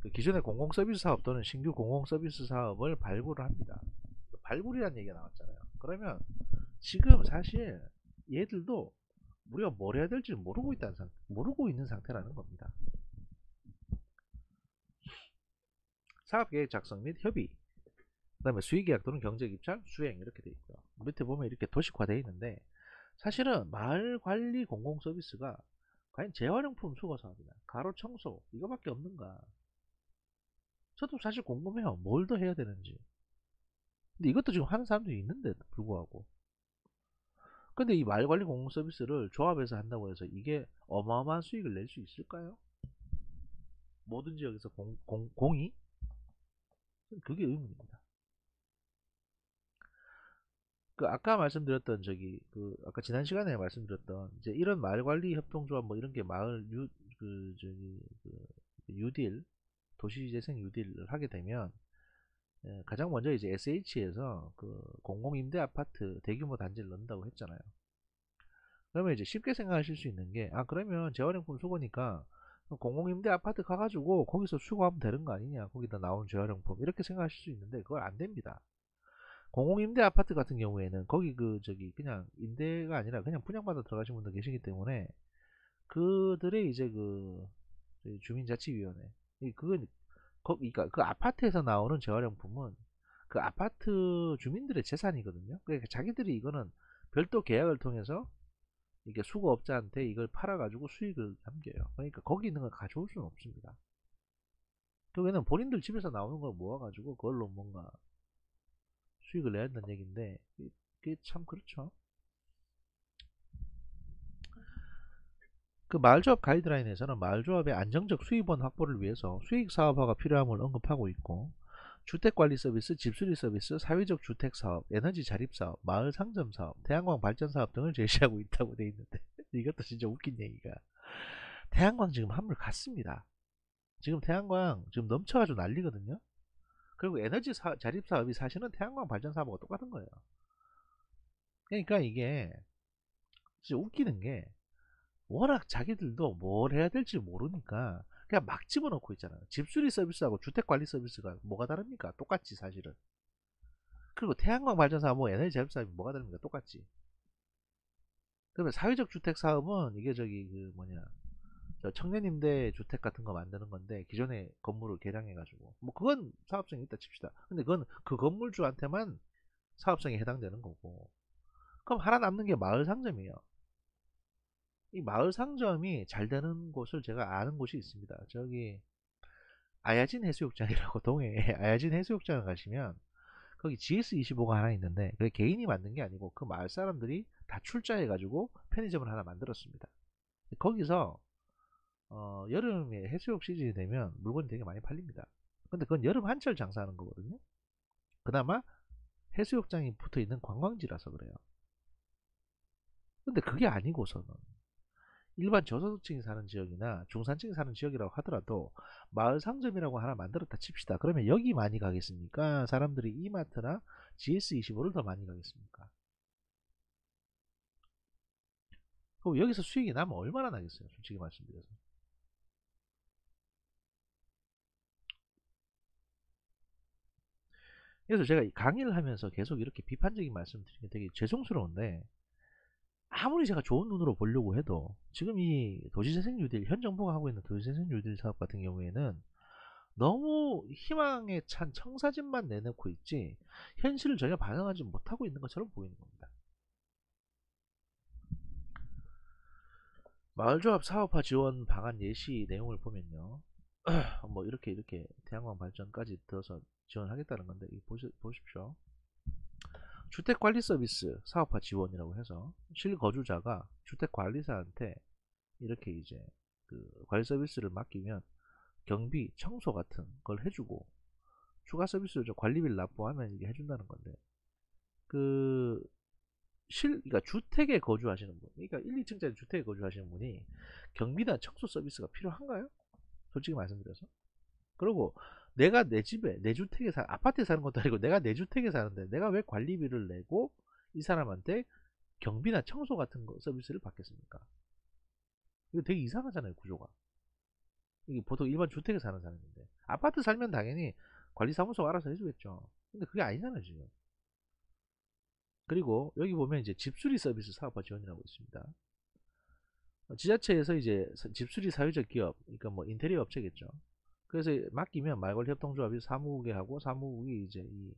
그 기존의 공공서비스 사업 또는 신규 공공서비스 사업을 발굴을 합니다. 발굴이라는 얘기가 나왔잖아요. 그러면 지금 사실 얘들도 우리가 뭘 해야 될지 모르고 있는 상태라는 겁니다. 사업계획 작성 및 협의, 그 다음에 수의계약 또는 경제입찰, 수행 이렇게 돼 있고요. 밑에 보면 이렇게 도식화되어 있는데 사실은 마을관리 공공서비스가 과연 재활용품 수거사업이나 가로 청소 이거밖에 없는가? 저도 사실 궁금해요. 뭘 더 해야 되는지. 근데 이것도 지금 하는 사람들이 있는데 불구하고. 근데 이 마을관리 공공서비스를 조합해서 한다고 해서 이게 어마어마한 수익을 낼 수 있을까요? 모든 지역에서 공이? 그게 의문입니다. 그 아까 말씀드렸던 그 아까 지난 시간에 말씀드렸던 이제 이런 마을관리 협동조합 뭐 이런 게 마을 유딜 도시재생 유딜을 하게 되면 가장 먼저 이제 SH에서 그 공공임대 아파트 대규모 단지를 넣는다고 했잖아요. 그러면 이제 쉽게 생각하실 수 있는 게 그러면 재활용품 수거니까 공공임대 아파트 가가지고 거기서 수거하면 되는 거 아니냐, 거기다 나오는 재활용품 이렇게 생각하실 수 있는데 그걸 안 됩니다. 공공임대 아파트 같은 경우에는 거기 그냥 임대가 아니라 그냥 분양받아 들어가신 분들 계시기 때문에 그들의 이제 그 주민자치위원회 그건 그러니까 그 아파트에서 나오는 재활용품은 그 아파트 주민들의 재산이거든요. 그러니까 자기들이 이거는 별도 계약을 통해서 이게 수거업자한테 이걸 팔아가지고 수익을 남겨요. 그러니까 거기 있는 걸 가져올 수는 없습니다. 결국에는 본인들 집에서 나오는 걸 모아가지고 그걸로 뭔가 수익을 내야 한다는 얘기인데 그게 참 그렇죠. 그 마을조합 가이드라인에서는 마을조합의 안정적 수입원 확보를 위해서 수익사업화가 필요함을 언급하고 있고 주택관리 서비스, 집수리 서비스, 사회적 주택사업, 에너지 자립사업, 마을 상점사업, 태양광 발전사업 등을 제시하고 있다고 돼 있는데 이것도 진짜 웃긴 얘기가 태양광 지금 한물 갔습니다. 지금 태양광 지금 넘쳐가지고 난리거든요. 그리고 에너지 자립사업이 사실은 태양광 발전사업하고 똑같은 거예요. 그러니까 이게 진짜 웃기는 게 워낙 자기들도 뭘 해야 될지 모르니까 그냥 막 집어넣고 있잖아요. 집수리 서비스하고 주택관리 서비스가 뭐가 다릅니까? 똑같지 사실은. 그리고 태양광 발전사하고 에너지 자립사업이 뭐가 다릅니까? 똑같지. 그러면 사회적 주택 사업은 이게 그 뭐냐 청년 임대 주택 같은 거 만드는 건데 기존의 건물을 개량해가지고 뭐 그건 사업성이 있다 칩시다. 근데 그건 그 건물주한테만 사업성이 해당되는 거고. 그럼 하나 남는 게 마을 상점이에요. 이 마을 상점이 잘 되는 곳을 제가 아는 곳이 있습니다. 저기 아야진 해수욕장이라고 동해에 아야진 해수욕장을 가시면 거기 GS25가 하나 있는데 그게 개인이 만든 게 아니고 그 마을 사람들이 다 출자해가지고 편의점을 하나 만들었습니다. 거기서 여름에 해수욕 시즌이 되면 물건이 되게 많이 팔립니다. 근데 그건 여름 한철 장사하는 거거든요. 그나마 해수욕장이 붙어 있는 관광지라서 그래요. 근데 그게 아니고서는 일반 저소득층이 사는 지역이나 중산층이 사는 지역이라고 하더라도 마을 상점이라고 하나 만들었다 칩시다. 그러면 여기 많이 가겠습니까? 사람들이 이마트나 GS25를 더 많이 가겠습니까? 그럼 여기서 수익이 나면 얼마나 나겠어요? 솔직히 말씀드려서. 그래서 제가 강의를 하면서 계속 이렇게 비판적인 말씀을 드리는 게 되게 죄송스러운데 아무리 제가 좋은 눈으로 보려고 해도 지금 이 도시재생 뉴딜 현 정부가 하고 있는 도시재생 뉴딜 사업 같은 경우에는 너무 희망에 찬 청사진만 내놓고 있지 현실을 전혀 반영하지 못하고 있는 것처럼 보이는 겁니다. 마을조합 사업화 지원 방안 예시 내용을 보면요. 뭐 이렇게 태양광 발전까지 들어서 지원하겠다는 건데 보십시오. 주택관리 서비스 사업화 지원이라고 해서 실거주자가 주택관리사한테 이렇게 이제 그 관리 서비스를 맡기면 경비, 청소 같은 걸 해주고 추가 서비스로 관리비를 납부하면 이게 해준다는 건데 그 그러니까 주택에 거주하시는 분, 그러니까 1, 2층짜리 주택에 거주하시는 분이 경비나 청소 서비스가 필요한가요? 솔직히 말씀드려서. 그리고 내가 내 집에 내 주택에 아파트에 사는 것도 아니고 내가 내 주택에 사는데 내가 왜 관리비를 내고 이 사람한테 경비나 청소 같은 거 서비스를 받겠습니까? 이거 되게 이상하잖아요, 구조가. 이게 보통 일반 주택에 사는 사람인데 아파트 살면 당연히 관리사무소가 알아서 해주겠죠. 근데 그게 아니잖아요, 지금. 그리고 여기 보면 이제 집수리 서비스 사업화 지원이라고 있습니다. 지자체에서 이제 집수리 사회적 기업, 그러니까 뭐 인테리어 업체겠죠. 그래서 맡기면 말벌협동조합이 사무국에 하고 사무국이 이제 이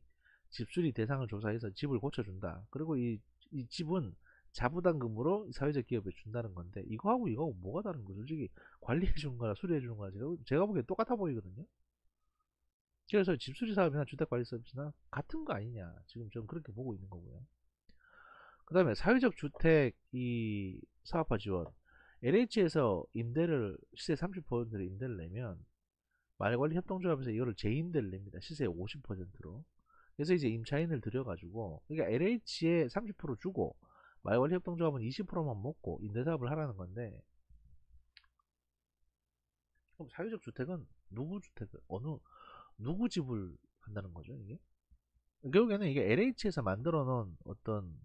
집수리 대상을 조사해서 집을 고쳐준다. 그리고 이 집은 자부담금으로 사회적 기업에 준다는 건데 이거하고 이거하고 뭐가 다른 거죠? 솔직히 관리해 주는 거나 수리해 주는 거나 제가 보기엔 똑같아 보이거든요. 그래서 집수리 사업이나 주택관리 서비스나 같은 거 아니냐 지금 저는 그렇게 보고 있는 거고요. 그 다음에 사회적 주택 이 사업화 지원 LH에서 임대를 시세 30%를 임대를 내면 말관리 협동조합에서 이거를 재임대를 냅니다. 시세의 50%로. 그래서 이제 임차인을 들여가지고 그러니까 LH에 30% 주고 말관리 협동조합은 20%만 먹고 임대사업을 하라는 건데 그럼 사회적 주택은 누구 주택을 누구 집을 한다는 거죠 이게? 결국에는 이게 LH에서 만들어 놓은 어떤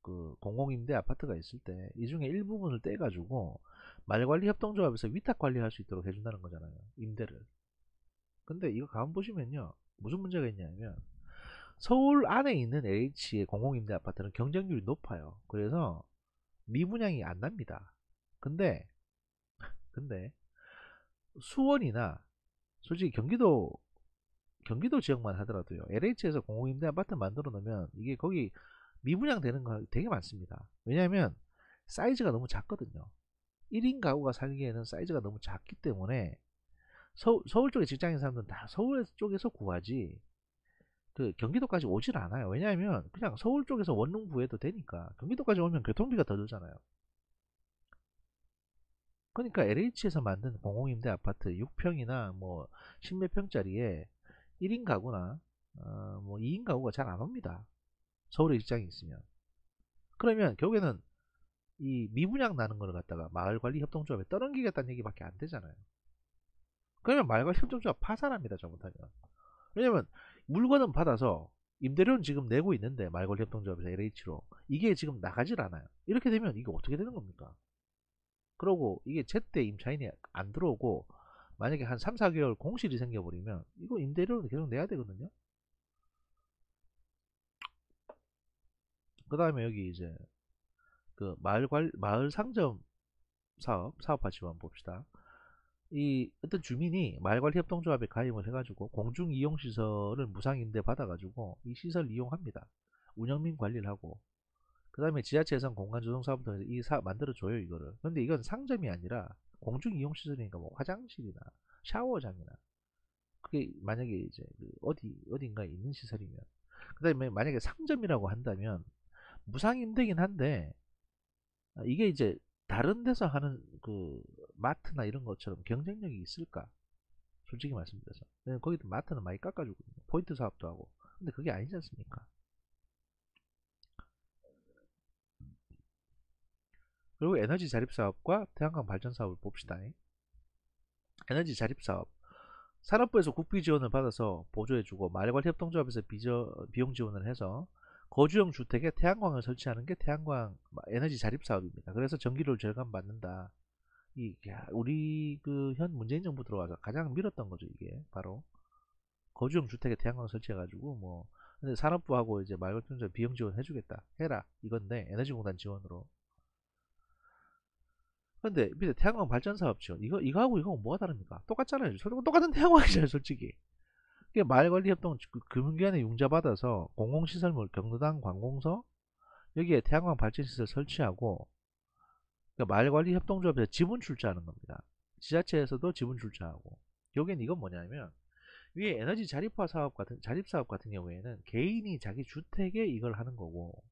그 공공임대 아파트가 있을 때 이 중에 일부분을 떼가지고 말관리 협동조합에서 위탁 관리할 수 있도록 해준다는 거잖아요, 임대를. 근데 이거 가만 보시면요 무슨 문제가 있냐면 서울 안에 있는 LH의 공공임대 아파트는 경쟁률이 높아요. 그래서 미분양이 안 납니다. 근데 수원이나 솔직히 경기도 지역만 하더라도요 LH에서 공공임대 아파트 만들어 놓으면 이게 거기 미분양 되는 거 되게 많습니다. 왜냐하면 사이즈가 너무 작거든요. 1인 가구가 살기에는 사이즈가 너무 작기 때문에 서울 쪽에 직장인 사람들은 다 서울 쪽에서 구하지 그 경기도까지 오질 않아요. 왜냐하면 그냥 서울 쪽에서 원룸 구해도 되니까 경기도까지 오면 교통비가 더 들잖아요. 그러니까 LH에서 만든 공공임대 아파트 6평이나 뭐 10몇 평짜리에 1인 가구나 뭐 2인 가구가 잘 안 옵니다. 서울에 직장이 있으면. 그러면 결국에는 이 미분양 나는 걸 갖다가 마을관리협동조합에 떠넘기겠다는 얘기밖에 안 되잖아요. 그러면 마을관리협동조합 파산합니다, 잘못하면. 왜냐면 물건은 받아서 임대료는 지금 내고 있는데 마을관리협동조합에서 LH로 이게 지금 나가질 않아요. 이렇게 되면 이게 어떻게 되는 겁니까? 그러고 이게 제때 임차인이 안 들어오고 만약에 한 3, 4개월 공실이 생겨버리면 이거 임대료는 계속 내야 되거든요. 그 다음에 여기 이제 그 마을 상점 사업화 지원 봅시다. 이 어떤 주민이 마을관리협동조합에 가입을 해가지고 공중이용시설을 무상임대 받아가지고 이 시설 이용합니다. 운영 및 관리를 하고 그 다음에 지자체 예산 공간조성사업을 통해서 이 사업 만들어줘요 이거를. 근데 이건 상점이 아니라 공중이용시설이니까 뭐 화장실이나 샤워장이나 그게 만약에 이제 그 어딘가에 있는 시설이면 그 다음에 만약에 상점이라고 한다면 무상임대긴 한데 이게 이제 다른 데서 하는 그 마트나 이런 것처럼 경쟁력이 있을까? 솔직히 말씀드려서 거기도 마트는 많이 깎아주거든요. 포인트 사업도 하고. 근데 그게 아니지 않습니까? 그리고 에너지 자립 사업과 태양광 발전 사업을 봅시다. 에너지 자립 사업. 산업부에서 국비 지원을 받아서 보조해주고 마을관리협동조합에서 비용 지원을 해서 거주용 주택에 태양광을 설치하는 게 태양광 에너지 자립 사업입니다. 그래서 전기료를 절감받는다. 우리 그 현 문재인 정부 들어와서 가장 밀었던 거죠. 이게 바로 거주용 주택에 태양광 설치해가지고 뭐 근데 산업부하고 이제 마을관리협동조합 비용 지원 해주겠다 해라 이건데 에너지공단 지원으로. 근데 밑에 태양광 발전 사업 지원 이거하고 이거하고 뭐가 다릅니까? 똑같잖아요. 똑같은 태양광이잖아요, 솔직히. 마을관리협동 금융기관에 융자받아서 공공시설물 경로당 관공서 여기에 태양광 발전시설 설치하고 그러니까 마을관리협동조합에서 지분 출자하는 겁니다. 지자체에서도 지분 출자하고 여기는 이건 뭐냐면 위에 에너지 자립화 사업 같은 자립 사업 같은 경우에는 개인이 자기 주택에 이걸 하는 거고,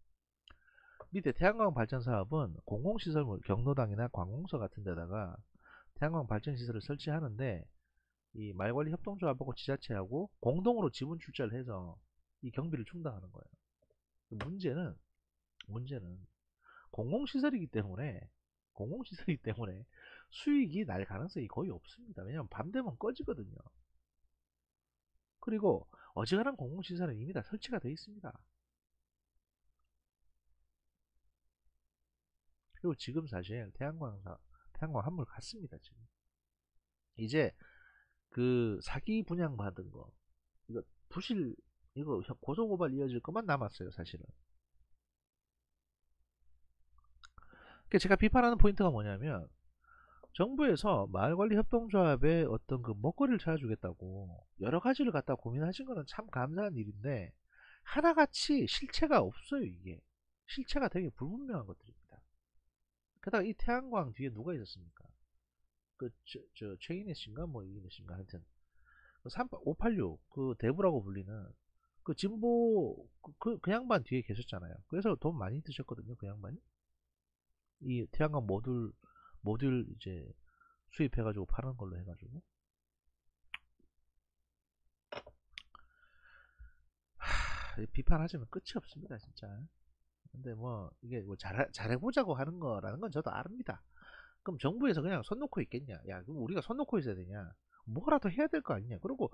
밑에 태양광 발전 사업은 공공시설물 경로당이나 관공서 같은 데다가 태양광 발전 시설을 설치하는데, 이 말관리 협동조합하고 지자체하고 공동으로 지분 출자를 해서 이 경비를 충당하는 거예요. 문제는 공공시설이기 때문에 공공시설이기 때문에 수익이 날 가능성이 거의 없습니다. 왜냐하면 밤 되면 꺼지거든요. 그리고 어지간한 공공시설은 이미 다 설치가 되어 있습니다. 그리고 지금 사실 태양광 한물 갔습니다. 지금 이제 그 사기 분양 받은 거, 이거 부실, 이거 고소고발 이어질 것만 남았어요 사실은. 제가 비판하는 포인트가 뭐냐면, 정부에서 마을관리협동조합의 어떤 그 먹거리를 찾아주겠다고 여러 가지를 갖다 고민하신 거는 참 감사한 일인데, 하나같이 실체가 없어요. 이게 실체가 되게 불분명한 것들입니다. 게다가 이 태양광 뒤에 누가 있었습니까? 최인혜 씨인가 뭐 이인혜 씨인가 하여튼 586 그 대부라고 불리는 그 진보 그 양반 뒤에 계셨잖아요. 그래서 돈 많이 드셨거든요 그 양반이. 이 태양광 모듈 이제 수입해가지고 파는 걸로 해가지고. 비판하시면 끝이 없습니다 진짜. 근데 뭐 이게 뭐 잘해보자고 하는 거라는 건 저도 압니다. 그럼 정부에서 그냥 손 놓고 있겠냐? 야, 그럼 우리가 손 놓고 있어야 되냐? 뭐라도 해야 될 거 아니냐? 그리고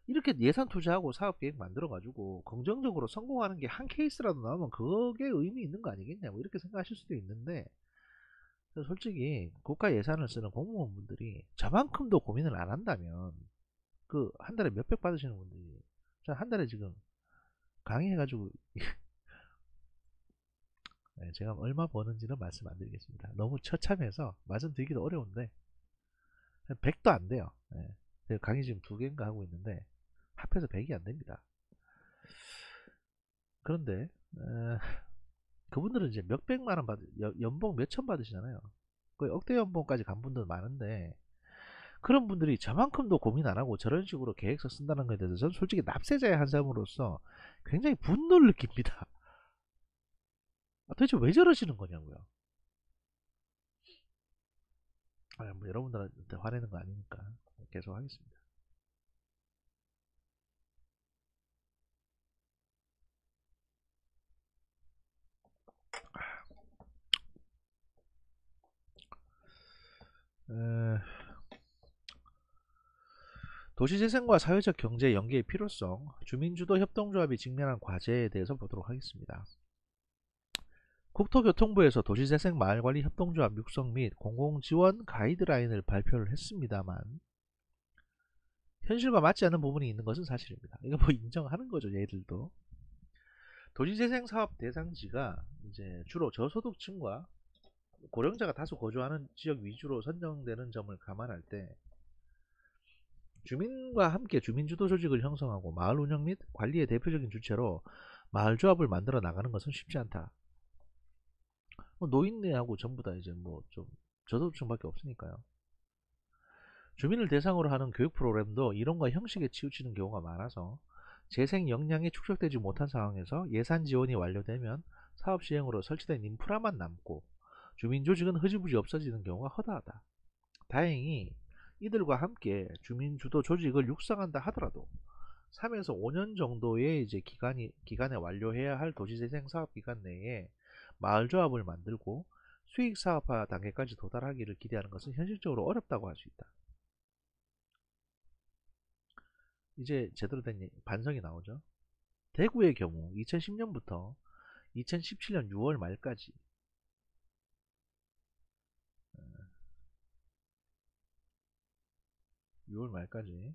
이렇게 예산 투자하고 사업 계획 만들어가지고 긍정적으로 성공하는 게 한 케이스라도 나오면 그게 의미 있는 거 아니겠냐? 뭐 이렇게 생각하실 수도 있는데, 솔직히 국가 예산을 쓰는 공무원분들이 저만큼도 고민을 안 한다면, 그 한 달에 몇백 받으시는 분들이, 한 달에 지금 강의해가지고 네, 제가 얼마 버는지는 말씀 안 드리겠습니다. 너무 처참해서 말씀드리기도 어려운데 100도 안 돼요. 네. 제가 강의 지금 2개인가 하고 있는데 합해서 100이 안 됩니다. 그런데 그분들은 이제 몇백만 원 연봉 몇천 받으시잖아요. 거의 억대 연봉까지 간 분들 많은데, 그런 분들이 저만큼도 고민 안 하고 저런 식으로 계획서 쓴다는 것에 대해서 저는 솔직히 납세자의 한 사람으로서 굉장히 분노를 느낍니다. 도대체 왜 저러시는 거냐고요. 뭐 여러분들한테 화내는 거 아니니까 계속 하겠습니다. 도시재생과 사회적 경제 연계의 필요성, 주민주도 협동조합이 직면한 과제에 대해서 보도록 하겠습니다. 국토교통부에서 도시재생 마을관리 협동조합 육성 및 공공지원 가이드라인을 발표를 했습니다만, 현실과 맞지 않는 부분이 있는 것은 사실입니다. 이거 뭐 인정하는 거죠, 얘들도. 도시재생 사업 대상지가 이제 주로 저소득층과 고령자가 다수 거주하는 지역 위주로 선정되는 점을 감안할 때, 주민과 함께 주민주도 조직을 형성하고 마을 운영 및 관리의 대표적인 주체로 마을조합을 만들어 나가는 것은 쉽지 않다. 노인네하고 전부 다 이제 뭐 좀 저소득층밖에 없으니까요. 주민을 대상으로 하는 교육 프로그램도 이론과 형식에 치우치는 경우가 많아서 재생 역량이 축적되지 못한 상황에서 예산 지원이 완료되면 사업 시행으로 설치된 인프라만 남고 주민 조직은 흐지부지 없어지는 경우가 허다하다. 다행히 이들과 함께 주민 주도 조직을 육성한다 하더라도 3에서 5년 정도의 이제 기간에 완료해야 할 도시재생 사업 기간 내에 마을조합을 만들고 수익 사업화 단계까지 도달하기를 기대하는 것은 현실적으로 어렵다고 할 수 있다. 이제 제대로 된 반성이 나오죠. 대구의 경우 2010년부터 2017년 6월 말까지 6월 말까지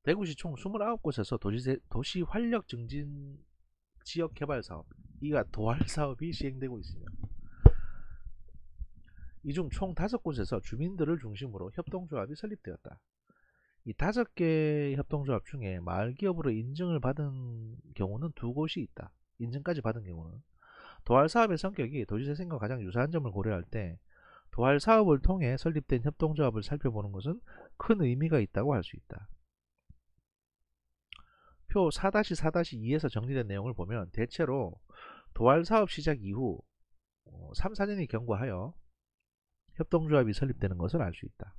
대구시 총 29곳에서 도시 활력 증진 지역 개발 사업, 이가 도활 사업이 시행되고 있으며, 이 중 총 5곳에서 주민들을 중심으로 협동조합이 설립되었다. 이 5개 협동조합 중에 마을기업으로 인증을 받은 경우는 2곳이 있다. 인증까지 받은 경우는. 도활 사업의 성격이 도시재생과 가장 유사한 점을 고려할 때 도할 사업을 통해 설립된 협동조합을 살펴보는 것은 큰 의미가 있다고 할 수 있다. 표 4-4-2에서 정리된 내용을 보면 대체로 도할 사업 시작 이후 3, 4년이 경과하여 협동조합이 설립되는 것을 알 수 있다.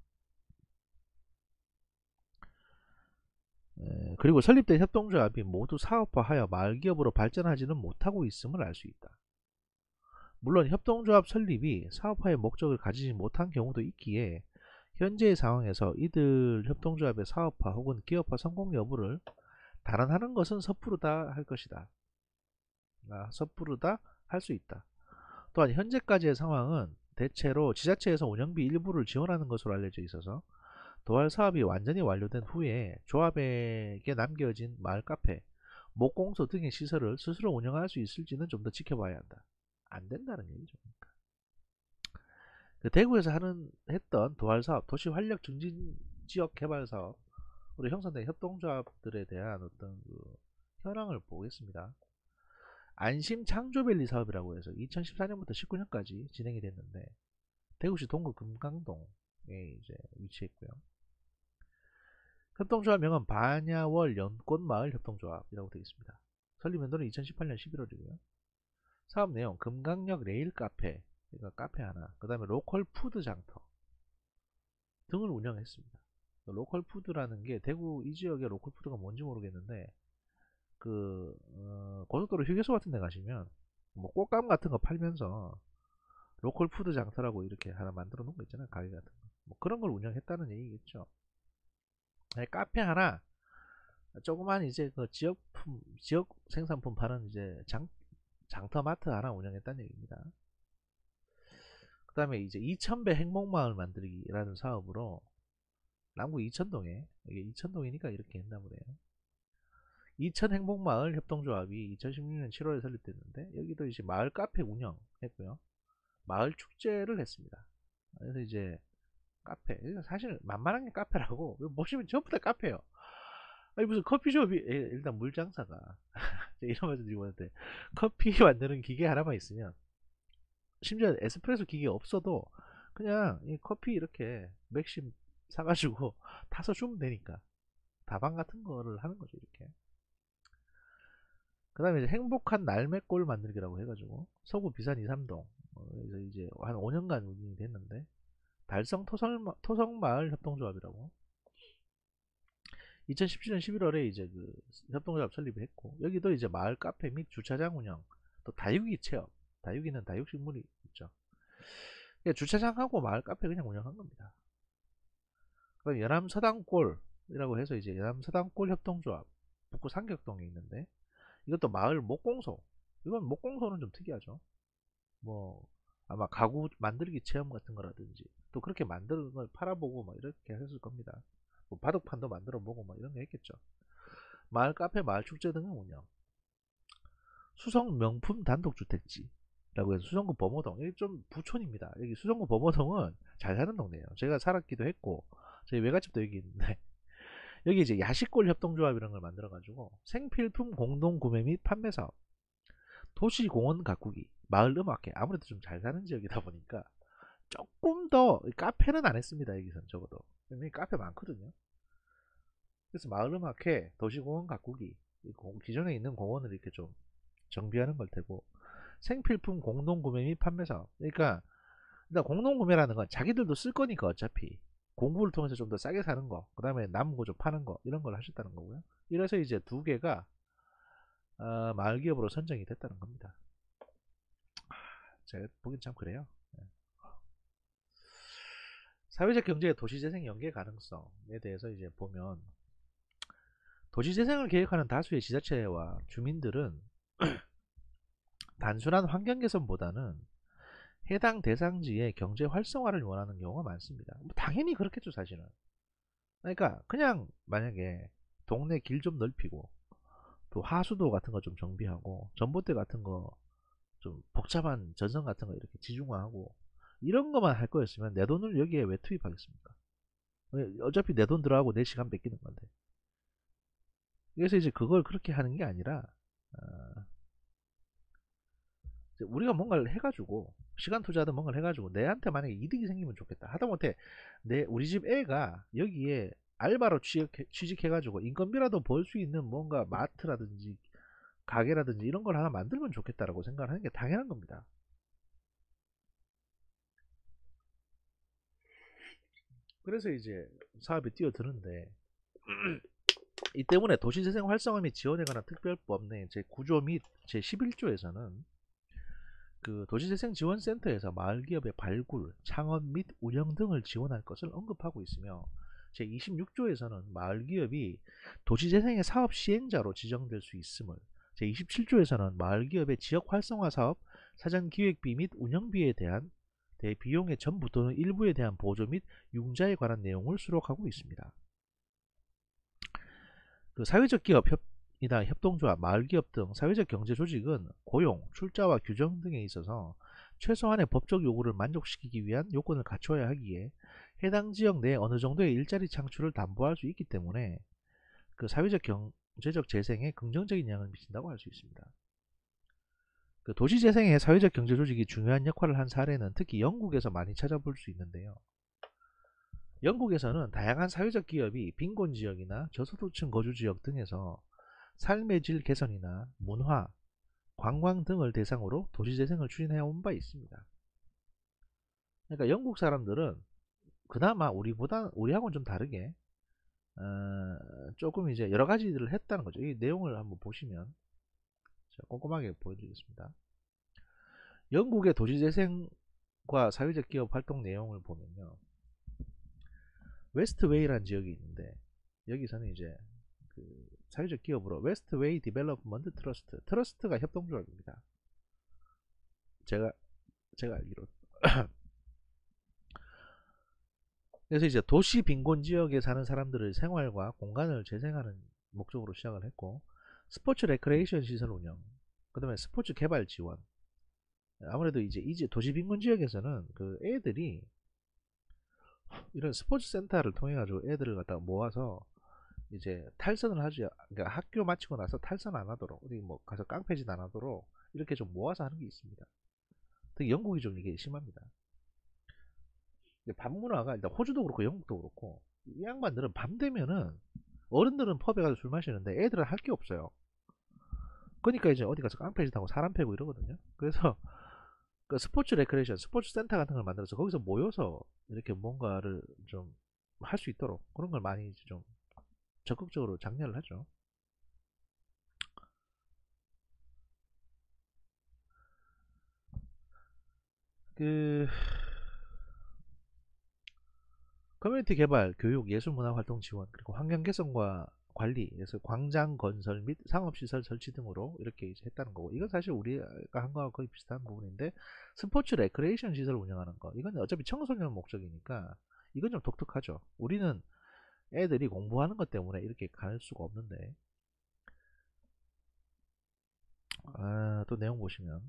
그리고 설립된 협동조합이 모두 사업화하여 마을기업으로 발전하지는 못하고 있음을 알 수 있다. 물론 협동조합 설립이 사업화의 목적을 가지지 못한 경우도 있기에 현재의 상황에서 이들 협동조합의 사업화 혹은 기업화 성공 여부를 단언하는 것은 섣부르다 할 것이다. 섣부르다 할 수 있다. 또한 현재까지의 상황은 대체로 지자체에서 운영비 일부를 지원하는 것으로 알려져 있어서 도할 사업이 완전히 완료된 후에 조합에게 남겨진 마을 카페, 목공소 등의 시설을 스스로 운영할 수 있을지는 좀 더 지켜봐야 한다. 안 된다는 얘기죠. 그 대구에서 했던 도할 사업, 도시 활력 증진 지역 개발 사업으로 형성된 협동조합들에 대한 어떤 그 현황을 보겠습니다. 안심 창조밸리 사업이라고 해서 2014년부터 19년까지 진행이 됐는데 대구시 동구 금강동에 이제 위치했고요. 협동조합명은 반야월 연꽃마을 협동조합이라고 되어 있습니다. 설립 연도는 2018년 11월이고요. 사업 내용 금강역 레일 카페, 그러니까 카페 하나, 그 다음에 로컬 푸드 장터 등을 운영했습니다. 로컬 푸드라는 게 대구 이 지역의 로컬 푸드가 뭔지 모르겠는데 고속도로 휴게소 같은 데 가시면 뭐 꽃감 같은 거 팔면서 로컬 푸드 장터라고 이렇게 하나 만들어 놓은 거 있잖아요. 가게 같은 거. 뭐 그런 걸 운영했다는 얘기겠죠. 카페 하나, 조그만 이제 그 지역 생산품 파는 이제 장터마트 하나 운영했다는 얘기입니다. 그 다음에 이제 2000배 행복마을 만들기라는 사업으로 남구 이천동에, 이게 이천동이니까 이렇게 했나 보네요. 이천 행복마을 협동조합이 2016년 7월에 설립됐는데 여기도 이제 마을 카페 운영했고요. 마을 축제를 했습니다. 그래서 이제 카페, 사실 만만한 게 카페라고 보시면 전부 다 카페예요. 아니 무슨 커피숍이 일단 물장사가 이런 말씀 드리고 있는데 커피 만드는 기계 하나만 있으면 심지어 에스프레소 기계 없어도 그냥 이 커피 이렇게 맥심 사가지고 타서 주면 되니까 다방 같은 거를 하는 거죠 이렇게. 그 다음에 이제 행복한 날매골 만들기라고 해가지고 서구 비산 2, 3동 그래서 이제 한 5년간 운영이 됐는데 달성 토성마을 협동조합이라고 2017년 11월에 이제 그 협동조합 설립을 했고 여기도 이제 마을 카페 및 주차장 운영 또 다육이 체험 다육이는 다육식물이 있죠. 주차장하고 마을 카페 그냥 운영한 겁니다. 그럼 연암서당골이라고 해서 이제 연암서당골 협동조합 북구 상격동에 있는데 이것도 마을 목공소 이건 목공소는 좀 특이하죠. 뭐 아마 가구 만들기 체험 같은 거라든지 또 그렇게 만드는 걸 팔아보고 막 이렇게 했을 겁니다. 뭐 바둑판도 만들어 보고 막 이런 거 했겠죠. 마을 카페, 마을 축제 등의 운영. 수성 명품 단독주택지라고 해서 수성구 범호동 여기 좀 부촌입니다. 여기 수성구 범호동은 잘 사는 동네예요. 제가 살았기도 했고 저희 외갓집도 여기 있는데 여기 이제 야식골 협동조합 이런 걸 만들어 가지고 생필품 공동 구매 및 판매 사업, 도시공원 가꾸기, 마을 음악회 아무래도 좀 잘 사는 지역이다 보니까 조금 더 카페는 안 했습니다. 여기선 적어도 여기 카페 많거든요. 그래서 마을 음악회, 도시공원 가꾸기 기존에 있는 공원을 이렇게 좀 정비하는 걸 테고 생필품 공동 구매 및 판매 사업 그러니까 일단 공동 구매라는 건 자기들도 쓸 거니까 어차피 공부를 통해서 좀 더 싸게 사는 거, 그 다음에 남은 거 좀 파는 거 이런 걸 하셨다는 거고요. 이래서 이제 두 개가 마을 기업으로 선정이 됐다는 겁니다. 제가 보긴 참 그래요. 사회적 경제의 도시재생 연계 가능성에 대해서 이제 보면 도시재생을 계획하는 다수의 지자체와 주민들은 단순한 환경 개선보다는 해당 대상지의 경제 활성화를 원하는 경우가 많습니다. 뭐 당연히 그렇겠죠 사실은. 그러니까 그냥 만약에 동네 길 좀 넓히고 또 하수도 같은 거 좀 정비하고 전봇대 같은 거 좀 복잡한 전선 같은 거 이렇게 지중화하고 이런 것만 할 거였으면 내 돈을 여기에 왜 투입하겠습니까? 어차피 내 돈 들어가고 내 시간 뺏기는 건데. 그래서 이제 그걸 그렇게 하는 게 아니라 우리가 뭔가를 해가지고 시간 투자하든 뭔가를 해가지고 내한테 만약에 이득이 생기면 좋겠다. 하다못해 내 우리 집 애가 여기에 알바로 취직해가지고 인건비라도 벌 수 있는 뭔가 마트라든지 가게라든지 이런 걸 하나 만들면 좋겠다라고 생각을 하는 게 당연한 겁니다. 그래서 이제 사업에 뛰어드는데 이 때문에 도시재생 활성화 및 지원에 관한 특별법 내 제9조 및 제11조에서는 그 도시재생지원센터에서 마을기업의 발굴, 창업 및 운영 등을 지원할 것을 언급하고 있으며 제26조에서는 마을기업이 도시재생의 사업 시행자로 지정될 수 있음을, 제27조에서는 마을기업의 지역활성화 사업 사전기획비 및 운영비에 대한 비용의 전부 또는 일부에 대한 보조 및 융자에 관한 내용을 수록하고 있습니다. 그 사회적 기업이나 협동조합, 마을기업 등 사회적 경제조직은 고용, 출자와 규정 등에 있어서 최소한의 법적 요구를 만족시키기 위한 요건을 갖춰야 하기에 해당 지역 내 어느 정도의 일자리 창출을 담보할 수 있기 때문에 그 사회적 경제적 재생에 긍정적인 영향을 미친다고 할 수 있습니다. 그 도시재생의 사회적 경제조직이 중요한 역할을 한 사례는 특히 영국에서 많이 찾아볼 수 있는데요. 영국에서는 다양한 사회적 기업이 빈곤 지역이나 저소득층 거주 지역 등에서 삶의 질 개선이나 문화, 관광 등을 대상으로 도시재생을 추진해 온 바 있습니다. 그러니까 영국 사람들은 그나마 우리하고는 좀 다르게 조금 이제 여러 가지들을 했다는 거죠. 이 내용을 한번 보시면 제가 꼼꼼하게 보여드리겠습니다. 영국의 도시재생과 사회적 기업 활동 내용을 보면요. 웨스트웨이라는 지역이 있는데 여기서는 이제 그 사회적 기업으로 웨스트웨이 디벨롭먼트 트러스트가 협동조합입니다. 제가 알기로. 그래서 이제 도시 빈곤 지역에 사는 사람들의 생활과 공간을 재생하는 목적으로 시작을 했고, 스포츠 레크레이션 시설 운영, 그 다음에 스포츠 개발 지원. 아무래도 이제 도시 빈곤 지역에서는 그 애들이 이런 스포츠 센터를 통해 가지고 애들을 갖다가 모아서 이제 탈선을 하지, 그러니까 학교 마치고 나서 탈선 안 하도록, 어디 뭐 가서 깡패짓 안 하도록 이렇게 좀 모아서 하는 게 있습니다. 특히 영국이 좀 이게 심합니다. 밤 문화가 일단 호주도 그렇고 영국도 그렇고 이 양반들은 밤 되면은 어른들은 펍에 가서 술 마시는데 애들은 할 게 없어요. 그러니까 이제 어디 가서 깡패짓하고 사람 패고 이러거든요. 그래서 그 스포츠 레크레이션, 스포츠 센터 같은 걸 만들어서 거기서 모여서 이렇게 뭔가를 좀 할 수 있도록 그런 걸 많이 좀 적극적으로 장려를 하죠. 그 커뮤니티 개발, 교육, 예술문화활동 지원, 그리고 환경 개선과 관리, 그래서 광장 건설 및 상업시설 설치 등으로 이렇게 이제 했다는 거고, 이건 사실 우리가 한 거와 거의 비슷한 부분인데, 스포츠 레크레이션 시설 운영하는 거, 이건 어차피 청소년 목적이니까 이건 좀 독특하죠. 우리는 애들이 공부하는 것 때문에 이렇게 갈 수가 없는데, 또 내용 보시면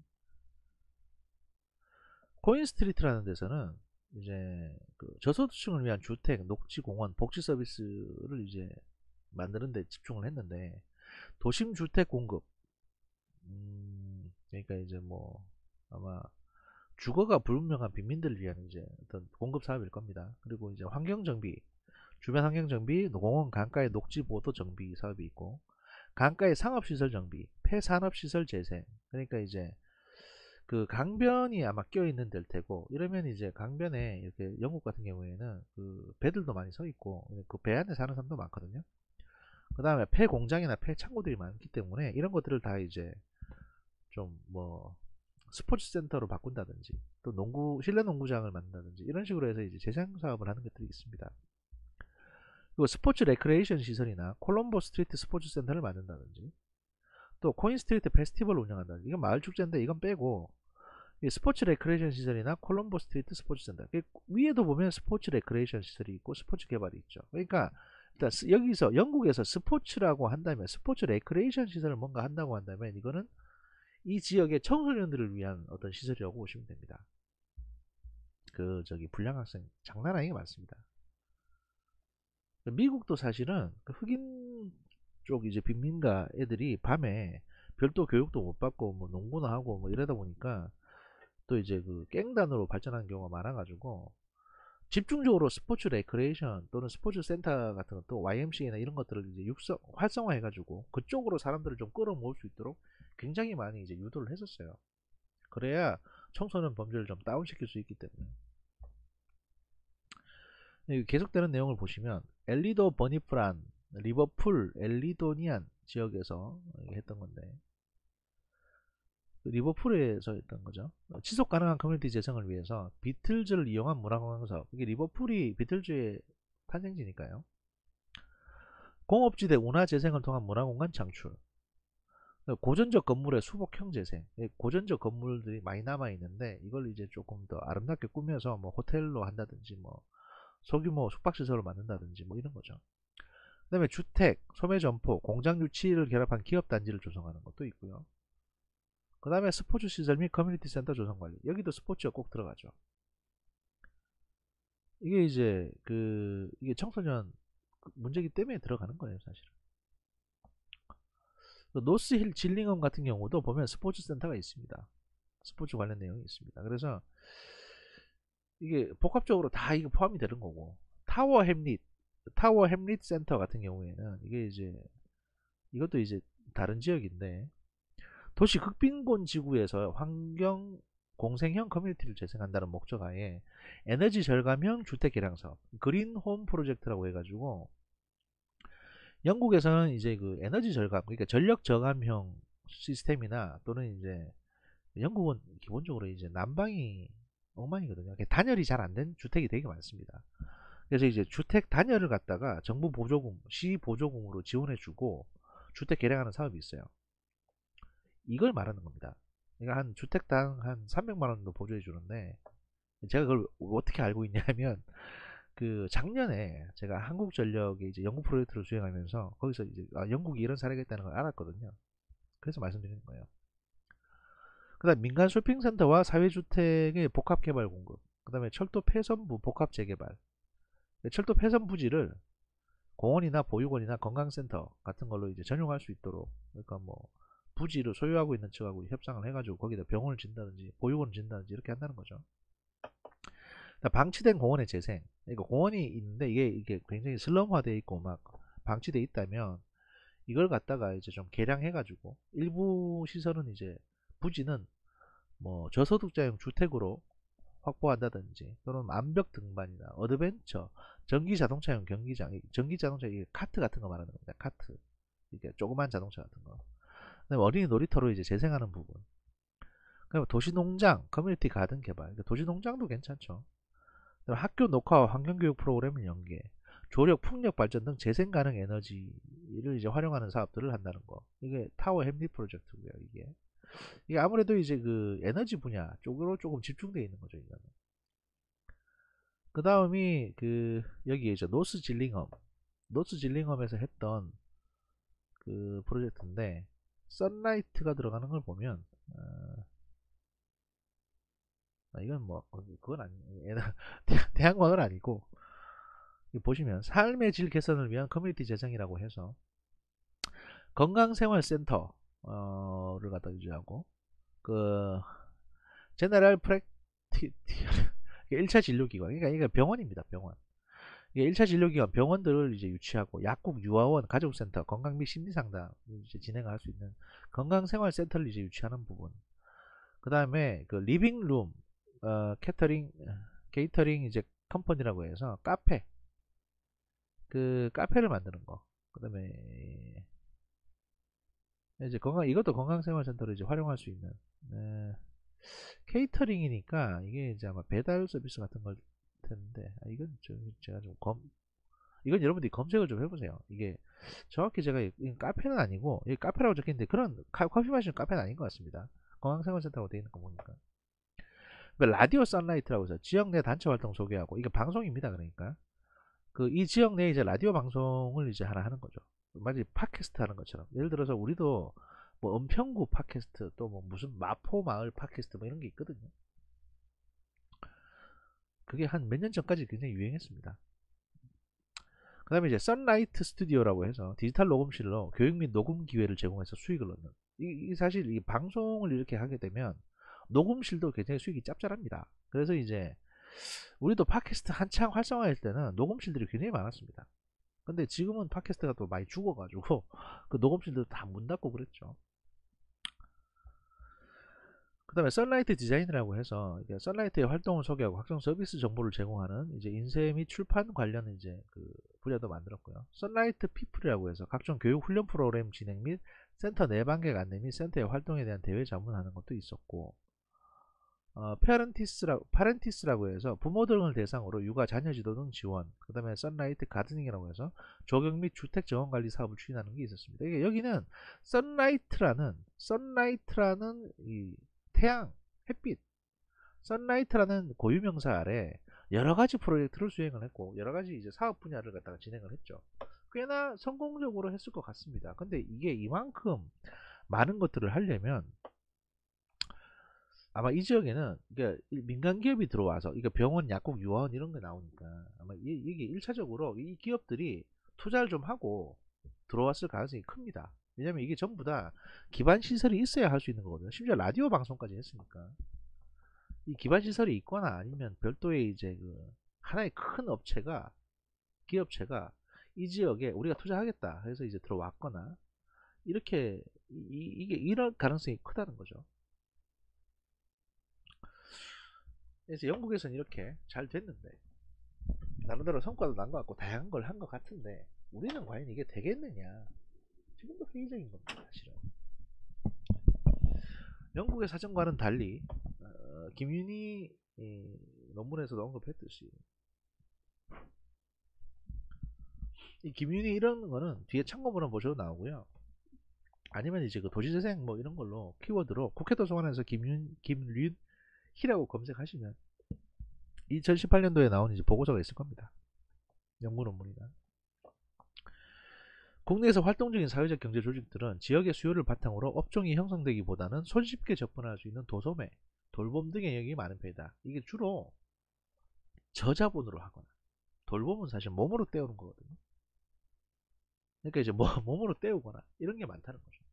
코인스트리트라는 데서는 이제 그 저소득층을 위한 주택, 녹지, 공원, 복지 서비스를 이제 만드는 데 집중을 했는데, 도심 주택 공급, 그러니까 이제 뭐 아마 주거가 불분명한 빈민들을 위한 이제 어떤 공급 사업일 겁니다. 그리고 이제 환경 정비, 주변 환경 정비, 공원 강가의 녹지 보도 정비 사업이 있고, 강가의 상업 시설 정비, 폐산업 시설 재생. 그러니까 이제 그 강변이 아마 껴 있는 데일 테고, 이러면 이제 강변에 이렇게 영국 같은 경우에는 그 배들도 많이 서 있고 그 배 안에 사는 사람도 많거든요. 그 다음에 폐 공장이나 폐 창고들이 많기 때문에 이런 것들을 다 이제 좀 뭐 스포츠 센터로 바꾼다든지 또 실내 농구장을 만든다든지 이런 식으로 해서 이제 재생 사업을 하는 것들이 있습니다. 그리고 스포츠 레크레이션 시설이나 콜롬보 스트리트 스포츠 센터를 만든다든지, 또 코인 스트리트 페스티벌을 운영한다든지. 이건 마을 축제인데 이건 빼고 스포츠 레크레이션 시설이나 콜롬보 스트리트 스포츠 센터, 위에도 보면 스포츠 레크레이션 시설이 있고 스포츠 개발이 있죠. 그러니까 일단 여기서 영국에서 스포츠라고 한다면, 스포츠 레크레이션 시설을 뭔가 한다고 한다면 이거는 이 지역의 청소년들을 위한 어떤 시설이라고 보시면 됩니다. 그 불량 학생 장난 아니게 많습니다. 미국도 사실은 그 흑인 쪽 이제 빈민가 애들이 밤에 별도 교육도 못 받고 뭐 농구나 하고 뭐 이러다 보니까 또 이제 그 갱단으로 발전하는 경우가 많아가지고 집중적으로 스포츠 레크레이션 또는 스포츠 센터 같은 것도 YMCA나 이런 것들을 이제 활성화해가지고 그쪽으로 사람들을 좀 끌어모을 수 있도록 굉장히 많이 이제 유도를 했었어요. 그래야 청소년 범죄를 좀 다운시킬 수 있기 때문에. 계속되는 내용을 보시면 엘리도 버니프란 리버풀 엘리도니안 지역에서 했던 건데 리버풀에서 했던 거죠. 지속 가능한 커뮤니티 재생을 위해서 비틀즈를 이용한 문화관광 사업. 이게 리버풀이 비틀즈의 탄생지니까요. 공업지대 운하 재생을 통한 문화공간 창출. 고전적 건물의 수복형 재생. 고전적 건물들이 많이 남아 있는데 이걸 이제 조금 더 아름답게 꾸며서 뭐 호텔로 한다든지 뭐 소규모 숙박시설을 만든다든지 뭐 이런 거죠. 그 다음에 주택, 소매점포, 공장 유치를 결합한 기업단지를 조성하는 것도 있고요. 그 다음에 스포츠 시설 및 커뮤니티 센터 조성 관리. 여기도 스포츠가 꼭 들어가죠. 이게 이제 이게 청소년 문제기 때문에 들어가는 거예요, 사실은. 노스힐 질링엄 같은 경우도 보면 스포츠 센터가 있습니다. 스포츠 관련 내용이 있습니다. 그래서 이게 복합적으로 다 이게 포함이 되는 거고, 타워 햄릿 센터 같은 경우에는 이게 이제 이것도 이제 다른 지역인데 도시 극빈곤 지구에서 환경 공생형 커뮤니티를 재생한다는 목적하에 에너지 절감형 주택 개량 사업 그린 홈 프로젝트라고 해가지고 영국에서는 이제 그 에너지 절감 그러니까 전력 저감형 시스템이나 또는 이제 영국은 기본적으로 이제 난방이 엉망이거든요. 단열이 잘 안 된 주택이 되게 많습니다. 그래서 이제 주택 단열을 갖다가 정부 보조금, 시 보조금으로 지원해주고 주택 개량하는 사업이 있어요. 이걸 말하는 겁니다. 그러니까 한 주택당 한 300만 원도 보조해 주는데 제가 그걸 어떻게 알고 있냐면 그 작년에 제가 한국전력의 이제 영국 프로젝트를 수행하면서 거기서 이제 영국이 이런 사례가 있다는 걸 알았거든요. 그래서 말씀드리는 거예요. 그다음 민간 쇼핑센터와 사회주택의 복합개발 공급, 그다음에 철도 폐선부 복합 재개발. 철도 폐선 부지를 공원이나 보육원이나 건강센터 같은 걸로 이제 전용할 수 있도록 그러니까 뭐 부지를 소유하고 있는 측하고 협상을 해가지고 거기다 병원을 짓는다든지 보육원을 짓는다든지 이렇게 한다는 거죠. 방치된 공원의 재생. 그러니까 공원이 있는데 이게 굉장히 슬럼화되어 있고 막 방치되어 있다면 이걸 갖다가 이제 좀 개량해가지고 일부 시설은 이제 부지는 뭐 저소득자용 주택으로 확보한다든지 또는 암벽 등반이나 어드벤처, 전기 자동차용 경기장, 전기 자동차 이게 카트 같은 거 말하는 겁니다. 카트. 이게 조그만 자동차 같은 거. 그다음에 어린이 놀이터로 이제 재생하는 부분. 그다음에 도시농장, 커뮤니티 가든 개발. 그러니까 도시농장도 괜찮죠. 그다음에 학교 녹화와 환경교육 프로그램을 연계. 조력, 풍력 발전 등 재생 가능 에너지를 이제 활용하는 사업들을 한다는 거. 이게 타워 햄릿 프로젝트고요. 이게 아무래도 이제 그 에너지 분야 쪽으로 조금 집중되어 있는 거죠. 이거는. 그 다음이 여기 이제 노스 질링엄에서 했던 그 프로젝트인데 선라이트가 들어가는 걸 보면 이건 뭐 그건 아니 대항광은 아니고 보시면 삶의 질 개선을 위한 커뮤니티 재생이라고 해서 건강생활센터를 갖다 유지하고 그 제너럴 프랙티 1차 진료기관 그러니까 이게 병원입니다. 병원. 이게 1차 진료기관 병원들을 이제 유치하고 약국, 유아원, 가족센터, 건강 및 심리상담 이제 진행할 수 있는 건강생활센터를 이제 유치하는 부분. 그 다음에 그 리빙룸 케이터링 이제 컴퍼니라고 해서 카페를 만드는 거. 그 다음에 이제 이것도 건강생활센터를 이제 활용할 수 있는 케이터링이니까 이게 이제 아마 배달 서비스 같은 걸 텐데 이건 제가 좀 이건 여러분들이 검색을 좀 해보세요. 이게 정확히 제가 카페는 아니고 이 카페라고 적혀있는데 그런 커피 마시는 카페는 아닌 것 같습니다. 건강생활센터로 되어 있는 거 보니까 라디오 선라이트라고 해서 지역 내 단체 활동 소개하고 이게 방송입니다. 그러니까 이 지역 내에 이제 라디오 방송을 이제 하나 하는 거죠. 마치 팟캐스트 하는 것처럼 예를 들어서 우리도 뭐 은평구 팟캐스트 또 뭐 무슨 마포 마을 팟캐스트 뭐 이런 게 있거든요. 그게 한 몇 년 전까지 굉장히 유행했습니다. 그 다음에 이제 선라이트 스튜디오라고 해서 디지털 녹음실로 교육 및 녹음 기회를 제공해서 수익을 얻는 이 사실 이 방송을 이렇게 하게 되면 녹음실도 굉장히 수익이 짭짤합니다. 그래서 이제 우리도 팟캐스트 한창 활성화할 때는 녹음실들이 굉장히 많았습니다. 근데 지금은 팟캐스트가 또 많이 죽어가지고 그 녹음실도 다 문 닫고 그랬죠. 그 다음에 썬라이트 디자인이라고 해서 썬라이트의 활동을 소개하고 각종 서비스 정보를 제공하는 이제 인쇄 및 출판 관련 이제 그 분야도 만들었고요. 썬라이트 피플이라고 해서 각종 교육 훈련 프로그램 진행 및 센터 내방객 안내 및 센터의 활동에 대한 대회 자문하는 것도 있었고, 파렌티스라고 해서 부모 등을 대상으로 육아 자녀 지도 등 지원, 그 다음에 썬라이트 가드닝이라고 해서 조경 및 주택 정원 관리 사업을 추진하는 게 있었습니다. 이게 여기는 썬라이트라는 이 태양, 햇빛, 썬라이트라는 고유명사 아래 여러 가지 프로젝트를 수행을 했고 여러 가지 이제 사업 분야를 갖다가 진행을 했죠. 꽤나 성공적으로 했을 것 같습니다. 근데 이게 이만큼 많은 것들을 하려면 아마 이 지역에는 민간 기업이 들어와서 병원, 약국, 유아원 이런 게 나오니까 아마 이게 1차적으로 이 기업들이 투자를 좀 하고 들어왔을 가능성이 큽니다. 왜냐면 이게 전부 다 기반 시설이 있어야 할 수 있는 거거든요. 심지어 라디오 방송까지 했으니까 이 기반 시설이 있거나 아니면 별도의 이제 그 하나의 큰 업체가 기업체가 이 지역에 우리가 투자하겠다 해서 이제 들어왔거나 이렇게 이게 이럴 가능성이 크다는 거죠. 그래서 영국에서는 이렇게 잘 됐는데 나름대로 성과도 난 것 같고 다양한 걸 한 것 같은데 우리는 과연 이게 되겠느냐, 지금도 회의적인 겁니다. 사실은 영국의 사정과는 달리 김윤희 논문에서도 언급했듯이 이 김윤희 이런 거는 뒤에 참고문헌 보셔도 나오고요. 아니면 이제 그 도시재생 뭐 이런 걸로 키워드로 국회도서관에서 김윤희라고 검색하시면 2018년도에 나온 이제 보고서가 있을 겁니다. 연구 논문이나. 국내에서 활동 중인 사회적 경제 조직들은 지역의 수요를 바탕으로 업종이 형성되기보다는 손쉽게 접근할 수 있는 도소매, 돌봄 등의 영역이 많은 편이다. 이게 주로 저자본으로 하거나, 돌봄은 사실 몸으로 때우는 거거든요. 그러니까 이제 몸으로 때우거나 이런 게 많다는 거죠.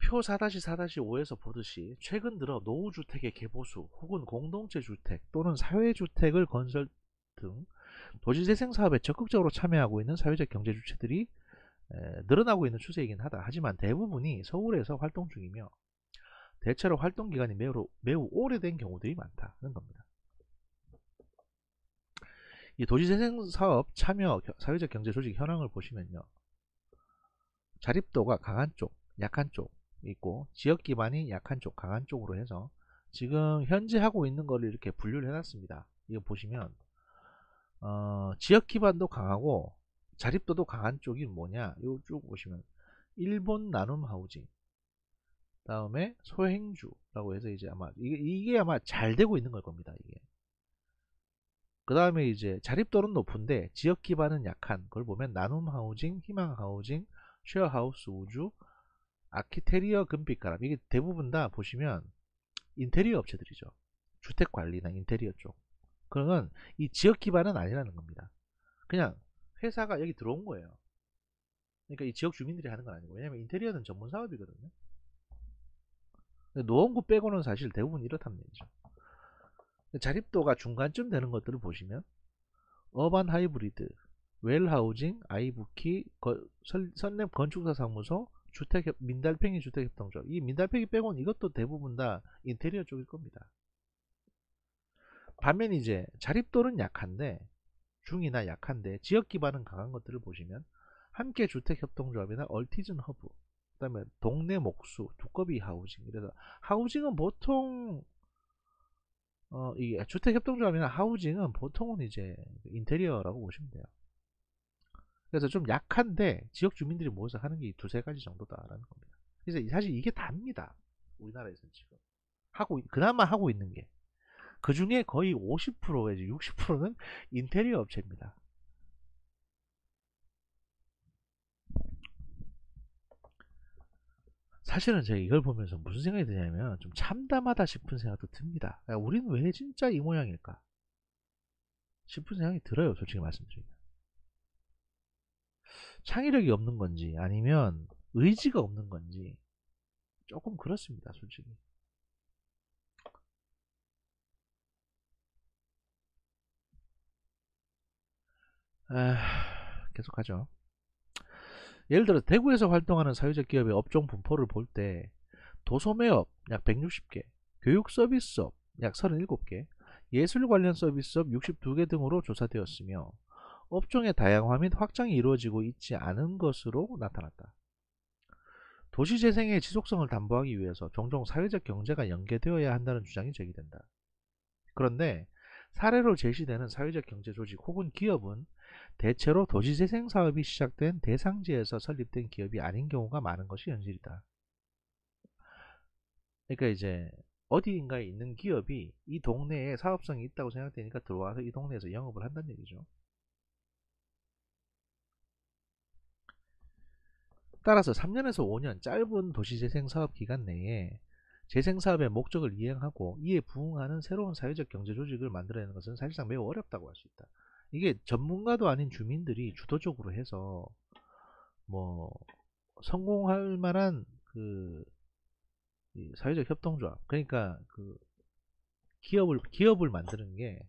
표 4-4-5에서 보듯이 최근 들어 노후주택의 개보수 혹은 공동체주택 또는 사회주택을 건설 등 도시재생 사업에 적극적으로 참여하고 있는 사회적 경제 주체들이 늘어나고 있는 추세이긴 하다. 하지만 대부분이 서울에서 활동 중이며 대체로 활동 기간이 매우 오래된 경우들이 많다는 겁니다. 이 도시재생 사업 참여 사회적 경제 조직 현황을 보시면요, 자립도가 강한 쪽, 약한 쪽 있고 지역 기반이 약한 쪽, 강한 쪽으로 해서 지금 현재 하고 있는 거를 이렇게 분류를 해놨습니다. 이거 보시면 지역 기반도 강하고 자립도도 강한 쪽이 뭐냐, 이거 쭉 보시면 일본 나눔 하우징, 다음에 소행주라고 해서 이제 아마 이게 아마 잘 되고 있는 걸 겁니다. 이게 그 다음에 이제 자립도는 높은데 지역 기반은 약한 걸 보면 나눔 하우징, 희망 하우징, 쉐어하우스 우주, 아키테리어 금빛가람, 이게 대부분 다 보시면 인테리어 업체들이죠. 주택관리나 인테리어 쪽. 그러면 이 지역 기반은 아니라는 겁니다. 그냥 회사가 여기 들어온 거예요. 그러니까 이 지역 주민들이 하는 건 아니고, 왜냐면 인테리어는 전문 사업이거든요. 노원구 빼고는 사실 대부분 이렇다는 얘기죠. 자립도가 중간쯤 되는 것들을 보시면 어반 하이브리드, 웰하우징, 아이부키, 선랩 건축사 사무소, 민달팽이 주택협동조, 이 민달팽이 빼고는 이것도 대부분 다 인테리어 쪽일 겁니다. 반면 이제 자립도는 약한데 중이나 약한데 지역 기반은 강한 것들을 보시면 함께 주택협동조합이나 얼티즌 허브, 그 다음에 동네 목수, 두꺼비 하우징. 그래서 하우징은 보통 이 주택협동조합이나 하우징은 보통은 이제 인테리어라고 보시면 돼요. 그래서 좀 약한데 지역 주민들이 모여서 하는 게 두세 가지 정도다라는 겁니다. 그래서 사실 이게 답니다. 우리나라에서는 지금 그나마 하고 있는 게, 그 중에 거의 50%에서 60%는 인테리어 업체입니다. 사실은 제가 이걸 보면서 무슨 생각이 드냐면 좀 참담하다 싶은 생각도 듭니다. 우리는 왜 진짜 이 모양일까 싶은 생각이 들어요. 솔직히 말씀드리면 창의력이 없는 건지 아니면 의지가 없는 건지 조금 그렇습니다, 솔직히. 계속하죠. 예를 들어 대구에서 활동하는 사회적 기업의 업종 분포를 볼 때 도소매업 약 160개, 교육 서비스업 약 37개, 예술 관련 서비스업 62개 등으로 조사되었으며 업종의 다양화 및 확장이 이루어지고 있지 않은 것으로 나타났다. 도시재생의 지속성을 담보하기 위해서 종종 사회적 경제가 연계되어야 한다는 주장이 제기된다. 그런데 사례로 제시되는 사회적 경제 조직 혹은 기업은 대체로 도시재생 사업이 시작된 대상지에서 설립된 기업이 아닌 경우가 많은 것이 현실이다. 그러니까 이제 어디인가에 있는 기업이 이 동네에 사업성이 있다고 생각되니까 들어와서 이 동네에서 영업을 한다는 얘기죠. 따라서 3년에서 5년 짧은 도시재생 사업 기간 내에 재생사업의 목적을 이행하고 이에 부응하는 새로운 사회적 경제 조직을 만들어내는 것은 사실상 매우 어렵다고 할 수 있다. 이게 전문가도 아닌 주민들이 주도적으로 해서 뭐 성공할 만한 그 사회적 협동조합, 그러니까 그 기업을 만드는 게,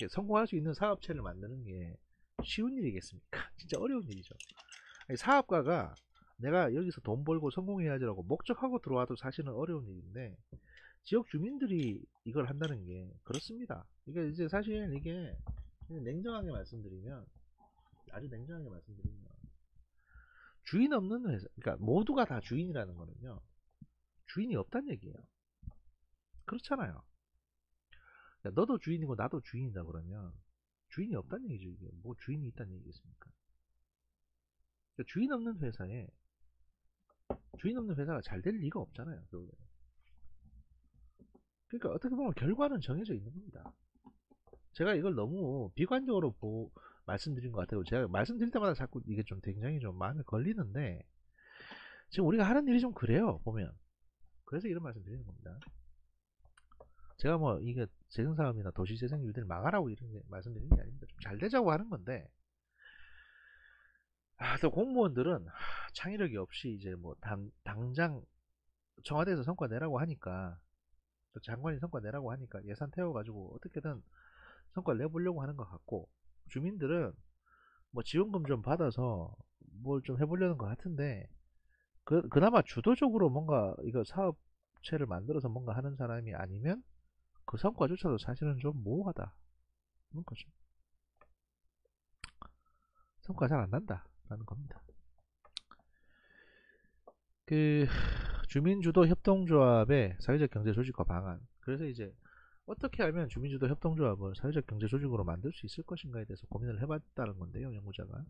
성공할 수 있는 사업체를 만드는 게 쉬운 일이겠습니까? 진짜 어려운 일이죠. 아니, 사업가가 내가 여기서 돈 벌고 성공해야지라고 목적하고 들어와도 사실은 어려운 일인데 지역 주민들이 이걸 한다는 게 그렇습니다. 이게 이제 사실 이게 냉정하게 말씀드리면, 아주 냉정하게 말씀드리면 주인 없는 회사, 그러니까 모두가 다 주인이라는 거는요, 주인이 없다는 얘기예요. 그렇잖아요. 그러니까 너도 주인이고 나도 주인이다 그러면 주인이 없다는 얘기죠. 이게 뭐 주인이 있다는 얘기겠습니까? 그러니까 주인 없는 회사가 잘 될 리가 없잖아요. 그러니까 어떻게 보면 결과는 정해져 있는 겁니다. 제가 이걸 너무 비관적으로 말씀드린 것 같아요. 제가 말씀드릴 때마다 자꾸 이게 좀 굉장히 좀 마음에 걸리는데 지금 우리가 하는 일이 좀 그래요, 보면. 그래서 이런 말씀 드리는 겁니다. 제가 뭐 이게 재생사업이나 도시재생 일들을 막아라고 이런 말씀드리는 게 아닙니다. 좀 잘 되자고 하는 건데, 또 공무원들은 창의력이 없이 이제 뭐 당장 청와대에서 성과 내라고 하니까, 또 장관이 성과 내라고 하니까 예산 태워가지고 어떻게든 성과를 내보려고 하는 것 같고, 주민들은 뭐 지원금 좀 받아서 뭘 좀 해보려는 것 같은데, 그나마 주도적으로 뭔가 이거 사업체를 만들어서 뭔가 하는 사람이 아니면 그 성과조차도 사실은 좀 모호하다. 그런 거죠. 성과가 잘 안 난다라는 겁니다. 그 주민주도 협동조합의 사회적 경제 조직화 방안. 그래서 이제 어떻게 하면 주민주도 협동조합을 사회적 경제 조직으로 만들 수 있을 것인가에 대해서 고민을 해봤다는 건데요, 연구자가.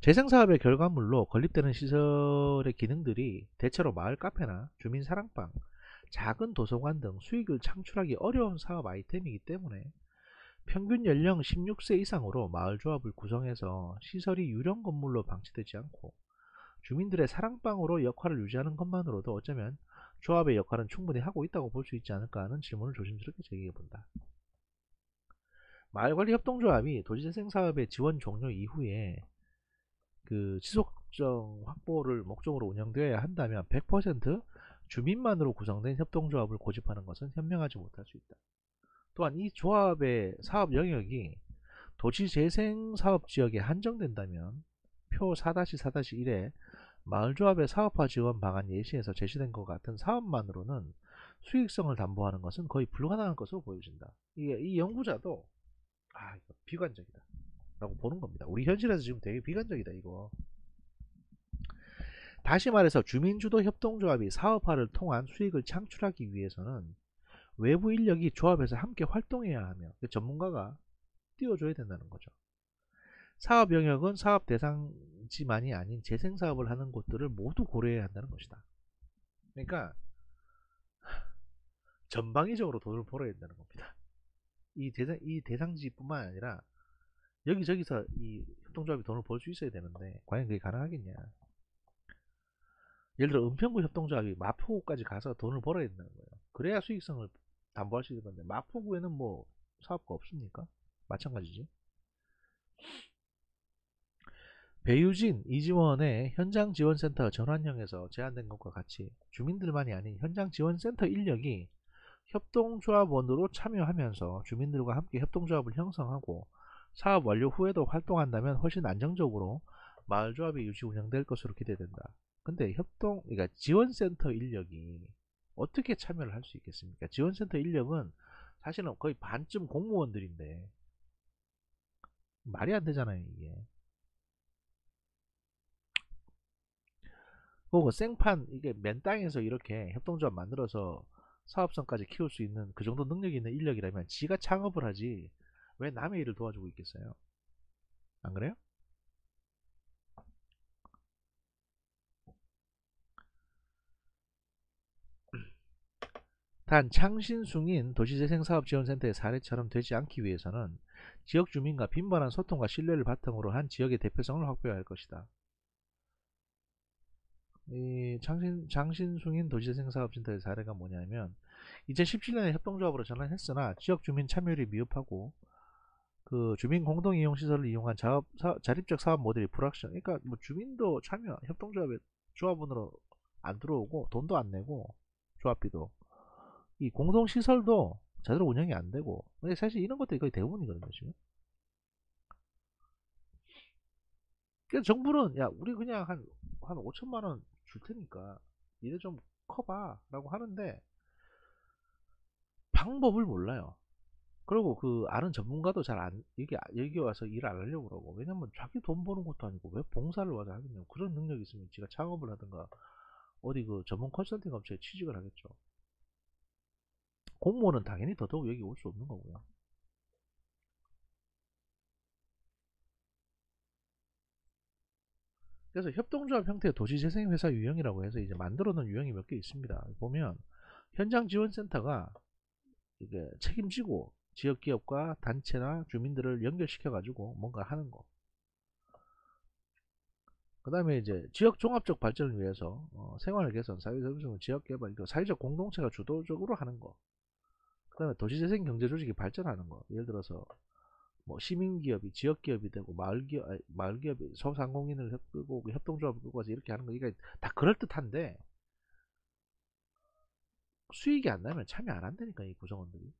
재생사업의 결과물로 건립되는 시설의 기능들이 대체로 마을 카페나 주민 사랑방, 작은 도서관 등 수익을 창출하기 어려운 사업 아이템이기 때문에 평균 연령 16세 이상으로 마을조합을 구성해서 시설이 유령 건물로 방치되지 않고 주민들의 사랑방으로 역할을 유지하는 것만으로도 어쩌면 조합의 역할은 충분히 하고 있다고 볼 수 있지 않을까 하는 질문을 조심스럽게 제기해본다. 마을관리협동조합이 도시재생사업의 지원 종료 이후에 그 지속적 확보를 목적으로 운영되어야 한다면 100% 주민만으로 구성된 협동조합을 고집하는 것은 현명하지 못할 수 있다. 또한 이 조합의 사업 영역이 도시재생사업지역에 한정된다면 표 4-4-1에 마을조합의 사업화 지원 방안 예시에서 제시된 것 같은 사업만으로는 수익성을 담보하는 것은 거의 불가능한 것으로 보여진다. 이 연구자도 이거 비관적이다 라고 보는 겁니다. 우리 현실에서 지금 되게 비관적이다 이거. 다시 말해서 주민주도 협동조합이 사업화를 통한 수익을 창출하기 위해서는 외부 인력이 조합에서 함께 활동해야 하며 전문가가 띄워줘야 된다는 거죠. 사업 영역은 사업 대상지만이 아닌 재생사업을 하는 곳들을 모두 고려해야 한다는 것이다. 그러니까 전방위적으로 돈을 벌어야 된다는 겁니다. 이 대상지뿐만 아니라 여기저기서 이 협동조합이 돈을 벌 수 있어야 되는데 과연 그게 가능하겠냐. 예를 들어 은평구 협동조합이 마포구까지 가서 돈을 벌어야 된다는 거예요. 그래야 수익성을 담보할 수 있는 건데 마포구에는 뭐 사업가 없습니까? 마찬가지지. 배유진, 이지원의 현장지원센터 전환형에서 제안된 것과 같이 주민들만이 아닌 현장지원센터 인력이 협동조합원으로 참여하면서 주민들과 함께 협동조합을 형성하고 사업 완료 후에도 활동한다면 훨씬 안정적으로 마을조합이 유지 운영될 것으로 기대된다. 근데 그러니까 지원센터 인력이 어떻게 참여를 할 수 있겠습니까? 지원센터 인력은 사실은 거의 반쯤 공무원들인데 말이 안 되잖아요, 이게. 그리고 생판 이게 맨 땅에서 이렇게 협동조합 만들어서 사업성까지 키울 수 있는 그 정도 능력이 있는 인력이라면 지가 창업을 하지 왜 남의 일을 도와주고 있겠어요? 안 그래요? 단 창신숭인 도시재생사업지원센터의 사례처럼 되지 않기 위해서는 지역 주민과 빈번한 소통과 신뢰를 바탕으로 한 지역의 대표성을 확보해야 할 것이다. 이 장신숭인 도시재생사업센터의 사례가 뭐냐면 2017년에 협동조합으로 전환했으나 지역 주민 참여율이 미흡하고 그 주민 공동 이용 시설을 이용한 자립적 사업 모델이 불확실. 그러니까 뭐 주민도 참여 협동조합에 조합원으로 안 들어오고 돈도 안 내고 조합비도 이 공동 시설도 제대로 운영이 안 되고. 근데 사실 이런 것들이 거의 대부분이거든요 지금. 그래서 정부는 야 우리 그냥 한 5천만 원 줄 테니까 니네 좀 커봐 라고 하는데 방법을 몰라요. 그리고 그 아는 전문가도 잘 안, 여기 와서 일 안 하려고 그러고. 왜냐면 자기 돈 버는 것도 아니고 왜 봉사를 와서 하겠냐고. 그런 능력이 있으면 지가 창업을 하든가 어디 그 전문 컨설팅 업체에 취직을 하겠죠. 공무원은 당연히 더더욱 여기 올 수 없는 거고요. 그래서 협동조합 형태의 도시재생회사 유형이라고 해서 이제 만들어 놓은 유형이 몇 개 있습니다. 보면 현장지원센터가 이게 책임지고 지역기업과 단체나 주민들을 연결시켜 가지고 뭔가 하는 거. 그 다음에 이제 지역 종합적 발전을 위해서 생활 개선, 사회적 지역 개발, 사회적 공동체가 주도적으로 하는 거. 그 다음에 도시재생 경제조직이 발전하는 거. 예를 들어서 뭐 시민기업이 지역기업이 되고 마을기업이 소상공인을 끄고 협동조합을 끄고 와서 이렇게 하는 거. 이게 다 그럴듯한데 수익이 안 나면 참여 안 한다니까 이 구성원들이.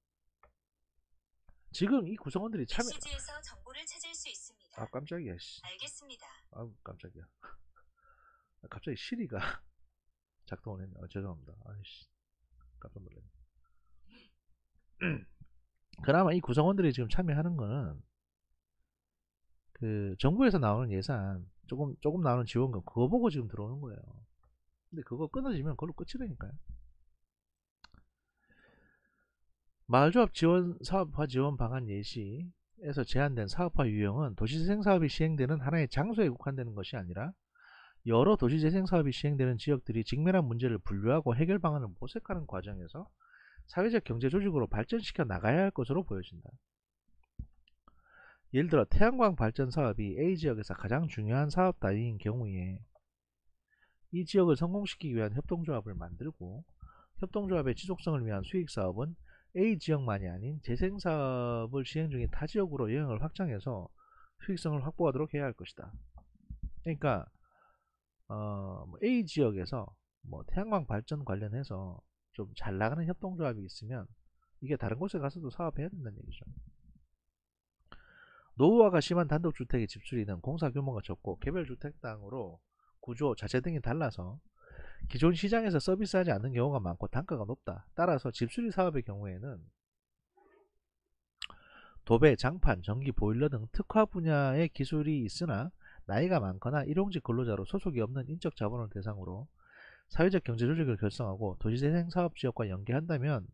지금 이 구성원들이 참여. 메시지에서 정보를 찾을 수 있습니다. 아 깜짝이야. 알겠습니다. 아 깜짝이야. 갑자기 시리가 작동을 했네. 죄송합니다. 아이씨 깜짝 놀랐네. 그나마 이 구성원들이 지금 참여하는 거는 그 정부에서 나오는 예산 조금 나오는 지원금 그거 보고 지금 들어오는 거예요. 근데 그거 끊어지면 그걸로 끝이라니까요. 마을조합 지원 사업화 지원 방안 예시에서 제한된 사업화 유형은 도시재생 사업이 시행되는 하나의 장소에 국한되는 것이 아니라 여러 도시재생 사업이 시행되는 지역들이 직면한 문제를 분류하고 해결 방안을 모색하는 과정에서 사회적 경제 조직으로 발전시켜 나가야 할 것으로 보여진다. 예를 들어 태양광 발전 사업이 A 지역에서 가장 중요한 사업 단위인 경우에 이 지역을 성공시키기 위한 협동조합을 만들고 협동조합의 지속성을 위한 수익사업은 A 지역만이 아닌 재생사업을 시행 중인 타 지역으로 영역을 확장해서 수익성을 확보하도록 해야 할 것이다. 그러니까 A 지역에서 뭐 태양광 발전 관련해서 좀 잘 나가는 협동조합이 있으면 이게 다른 곳에 가서도 사업해야 된다는 얘기죠. 노후화가 심한 단독주택의 집수리는 공사 규모가 적고 개별주택당으로 구조, 자재 등이 달라서 기존 시장에서 서비스하지 않는 경우가 많고 단가가 높다. 따라서 집수리 사업의 경우에는 도배, 장판, 전기, 보일러 등 특화 분야의 기술이 있으나 나이가 많거나 일용직 근로자로 소속이 없는 인적 자본을 대상으로 사회적 경제 조직을 결성하고 도시재생 사업 지역과 연계한다면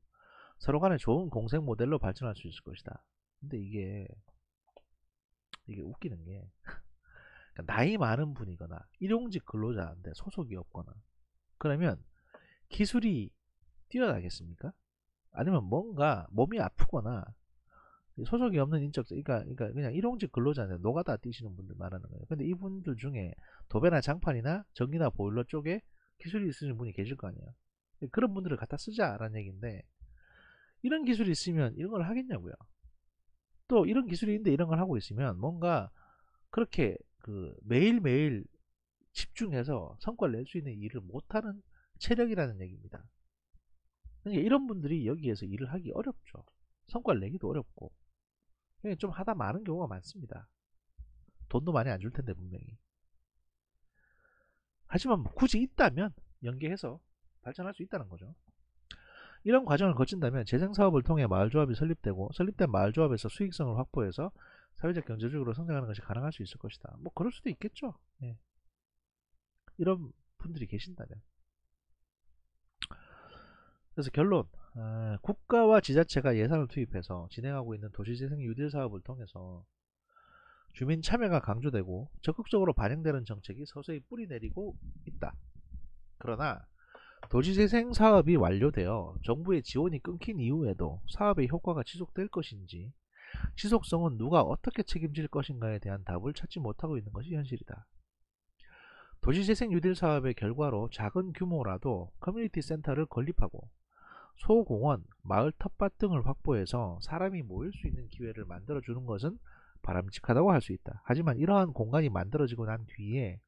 서로 간에 좋은 공생 모델로 발전할 수 있을 것이다. 근데 이게 웃기는 게 그러니까 나이 많은 분이거나 일용직 근로자인데 소속이 없거나 그러면 기술이 뛰어나겠습니까? 아니면 뭔가 몸이 아프거나 소속이 없는 인적, 그러니까 그냥 일용직 근로자인데 노가다 뛰시는 분들 말하는 거예요. 근데 이분들 중에 도배나 장판이나 전기나 보일러 쪽에 기술이 있으신 분이 계실 거 아니에요. 그런 분들을 갖다 쓰자라는 얘기인데 이런 기술이 있으면 이런 걸 하겠냐고요. 또 이런 기술이 있는데 이런 걸 하고 있으면 뭔가 그렇게 매일매일 집중해서 성과를 낼 수 있는 일을 못하는 체력이라는 얘기입니다. 그러니까 이런 분들이 여기에서 일을 하기 어렵죠. 성과를 내기도 어렵고 좀 하다 마는 경우가 많습니다. 돈도 많이 안 줄 텐데 분명히. 하지만 뭐 굳이 있다면 연계해서 발전할 수 있다는 거죠. 이런 과정을 거친다면 재생사업을 통해 마을조합이 설립되고 설립된 마을조합에서 수익성을 확보해서 사회적 경제적으로 성장하는 것이 가능할 수 있을 것이다. 뭐 그럴 수도 있겠죠. 예. 이런 분들이 계신다면. 그래서 결론, 국가와 지자체가 예산을 투입해서 진행하고 있는 도시재생 뉴딜 사업을 통해서 주민 참여가 강조되고 적극적으로 반영되는 정책이 서서히 뿌리내리고 있다. 그러나 도시재생 사업이 완료되어 정부의 지원이 끊긴 이후에도 사업의 효과가 지속될 것인지 지속성은 누가 어떻게 책임질 것인가에 대한 답을 찾지 못하고 있는 것이 현실이다. 도시재생 뉴딜 사업의 결과로 작은 규모라도 커뮤니티 센터를 건립하고 소공원, 마을 텃밭 등을 확보해서 사람이 모일 수 있는 기회를 만들어주는 것은 바람직하다고 할 수 있다. 하지만 이러한 공간이 만들어지고 난 뒤에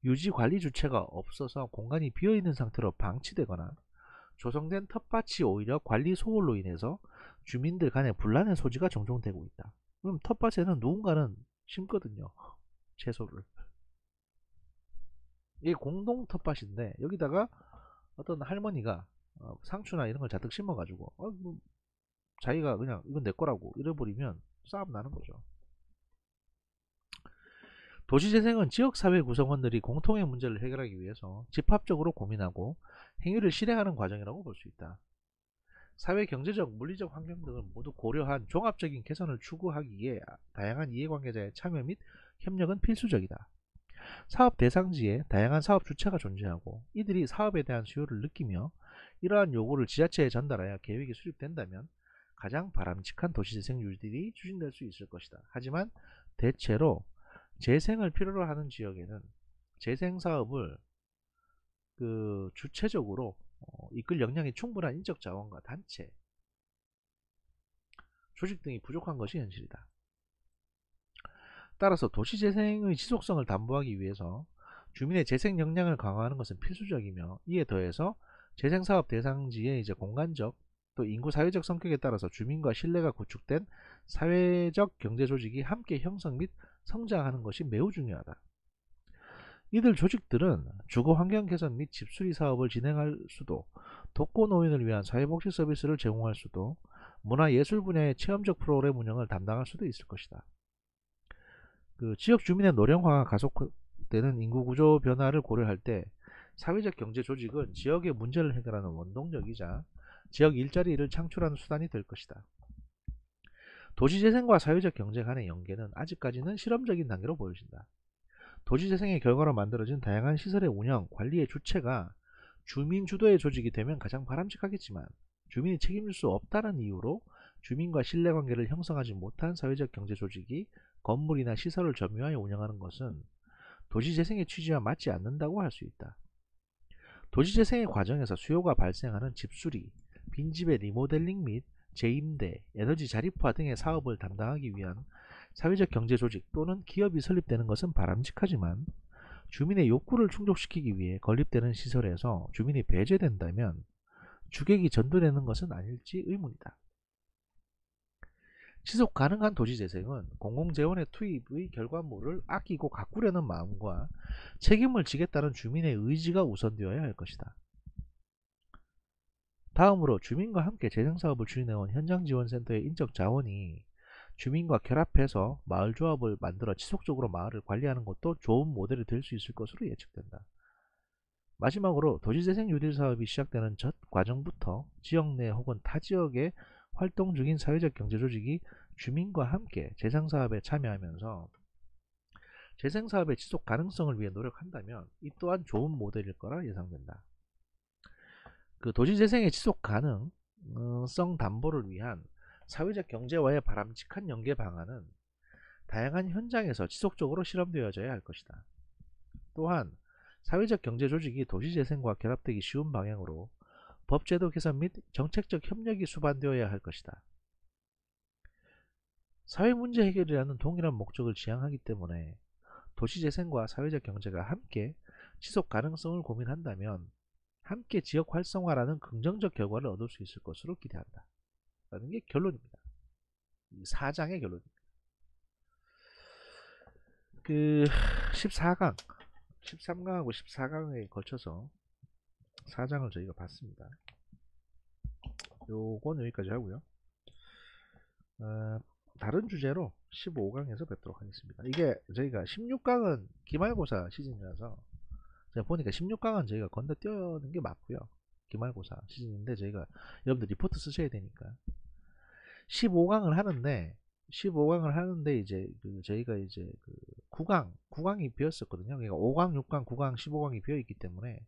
유지 관리 주체가 없어서 공간이 비어있는 상태로 방치되거나 조성된 텃밭이 오히려 관리 소홀로 인해서 주민들 간의 분란의 소지가 종종 되고 있다. 그럼 텃밭에는 누군가는 심거든요. 채소를. 이게 공동 텃밭인데 여기다가 어떤 할머니가 상추나 이런 걸 잔뜩 심어가지고 뭐 자기가 그냥 이건 내 거라고 이래버리면 싸움 나는 거죠. 도시재생은 지역사회 구성원들이 공통의 문제를 해결하기 위해서 집합적으로 고민하고 행위를 실행하는 과정이라고 볼 수 있다. 사회 경제적, 물리적 환경 등을 모두 고려한 종합적인 개선을 추구하기에 다양한 이해관계자의 참여 및 협력은 필수적이다. 사업 대상지에 다양한 사업 주체가 존재하고 이들이 사업에 대한 수요를 느끼며 이러한 요구를 지자체에 전달하여 계획이 수립된다면 가장 바람직한 도시재생 뉴딜이 추진될 수 있을 것이다. 하지만 대체로 재생을 필요로 하는 지역에는 재생사업을 주체적으로 이끌 역량이 충분한 인적 자원과 단체, 조직 등이 부족한 것이 현실이다. 따라서 도시재생의 지속성을 담보하기 위해서 주민의 재생 역량을 강화하는 것은 필수적이며 이에 더해서 재생사업 대상지의 공간적 또 인구 사회적 성격에 따라서 주민과 신뢰가 구축된 사회적 경제 조직이 함께 형성 및 성장하는 것이 매우 중요하다. 이들 조직들은 주거 환경 개선 및 집수리 사업을 진행할 수도, 독거노인을 위한 사회복지 서비스를 제공할 수도, 문화예술 분야의 체험적 프로그램 운영을 담당할 수도 있을 것이다. 지역 주민의 노령화가 가속되는 인구 구조 변화를 고려할 때 사회적 경제 조직은 지역의 문제를 해결하는 원동력이자 지역 일자리를 창출하는 수단이 될 것이다. 도시재생과 사회적 경제 간의 연계는 아직까지는 실험적인 단계로 보여진다. 도시재생의 결과로 만들어진 다양한 시설의 운영, 관리의 주체가 주민 주도의 조직이 되면 가장 바람직하겠지만 주민이 책임질 수 없다는 이유로 주민과 신뢰관계를 형성하지 못한 사회적 경제 조직이 건물이나 시설을 점유하여 운영하는 것은 도시재생의 취지와 맞지 않는다고 할 수 있다. 도시재생의 과정에서 수요가 발생하는 집수리, 빈집의 리모델링 및 재임대, 에너지 자립화 등의 사업을 담당하기 위한 사회적 경제 조직 또는 기업이 설립되는 것은 바람직하지만 주민의 욕구를 충족시키기 위해 건립되는 시설에서 주민이 배제된다면 주객이 전도되는 것은 아닐지 의문이다. 지속 가능한 도시재생은 공공재원의 투입의 결과물을 아끼고 가꾸려는 마음과 책임을 지겠다는 주민의 의지가 우선되어야 할 것이다. 다음으로 주민과 함께 재생사업을 추진해온 현장지원센터의 인적 자원이 주민과 결합해서 마을조합을 만들어 지속적으로 마을을 관리하는 것도 좋은 모델이 될 수 있을 것으로 예측된다. 마지막으로 도시재생 뉴딜 사업이 시작되는 첫 과정부터 지역 내 혹은 타 지역에 활동 중인 사회적 경제조직이 주민과 함께 재생사업에 참여하면서 재생사업의 지속 가능성을 위해 노력한다면 이 또한 좋은 모델일 거라 예상된다. 도시재생의 지속 가능성 담보를 위한 사회적 경제와의 바람직한 연계 방안은 다양한 현장에서 지속적으로 실험되어져야 할 것이다. 또한 사회적 경제 조직이 도시재생과 결합되기 쉬운 방향으로 법제도 개선 및 정책적 협력이 수반되어야 할 것이다. 사회 문제 해결이라는 동일한 목적을 지향하기 때문에 도시재생과 사회적 경제가 함께 지속 가능성을 고민한다면 함께 지역 활성화라는 긍정적 결과를 얻을 수 있을 것으로 기대한다. 라는 게 결론입니다. 이 4장의 결론입니다. 그 14강, 13강하고 14강에 걸쳐서 4장을 저희가 봤습니다. 요건 여기까지 하고요. 다른 주제로 15강에서 뵙도록 하겠습니다. 이게 저희가 16강은 기말고사 시즌이라서 제가 보니까 16강은 저희가 건너뛰는 게 맞고요. 기말고사 시즌인데 저희가 여러분들 리포트 쓰셔야 되니까 15강을 하는데 이제 저희가 이제 9강이 비었었거든요. 그러니까 5강, 6강, 9강, 15강이 비어 있기 때문에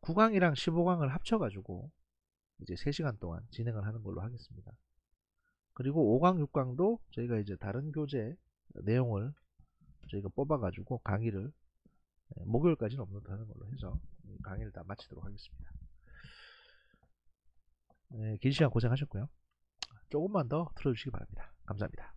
9강이랑 15강을 합쳐가지고 이제 3시간 동안 진행을 하는 걸로 하겠습니다. 그리고 5강, 6강도 저희가 이제 다른 교재 내용을 저희가 뽑아가지고 강의를 목요일까지는 업로드하는 걸로 해서 강의를 다 마치도록 하겠습니다. 긴 시간 고생하셨고요. 조금만 더 틀어주시기 바랍니다. 감사합니다.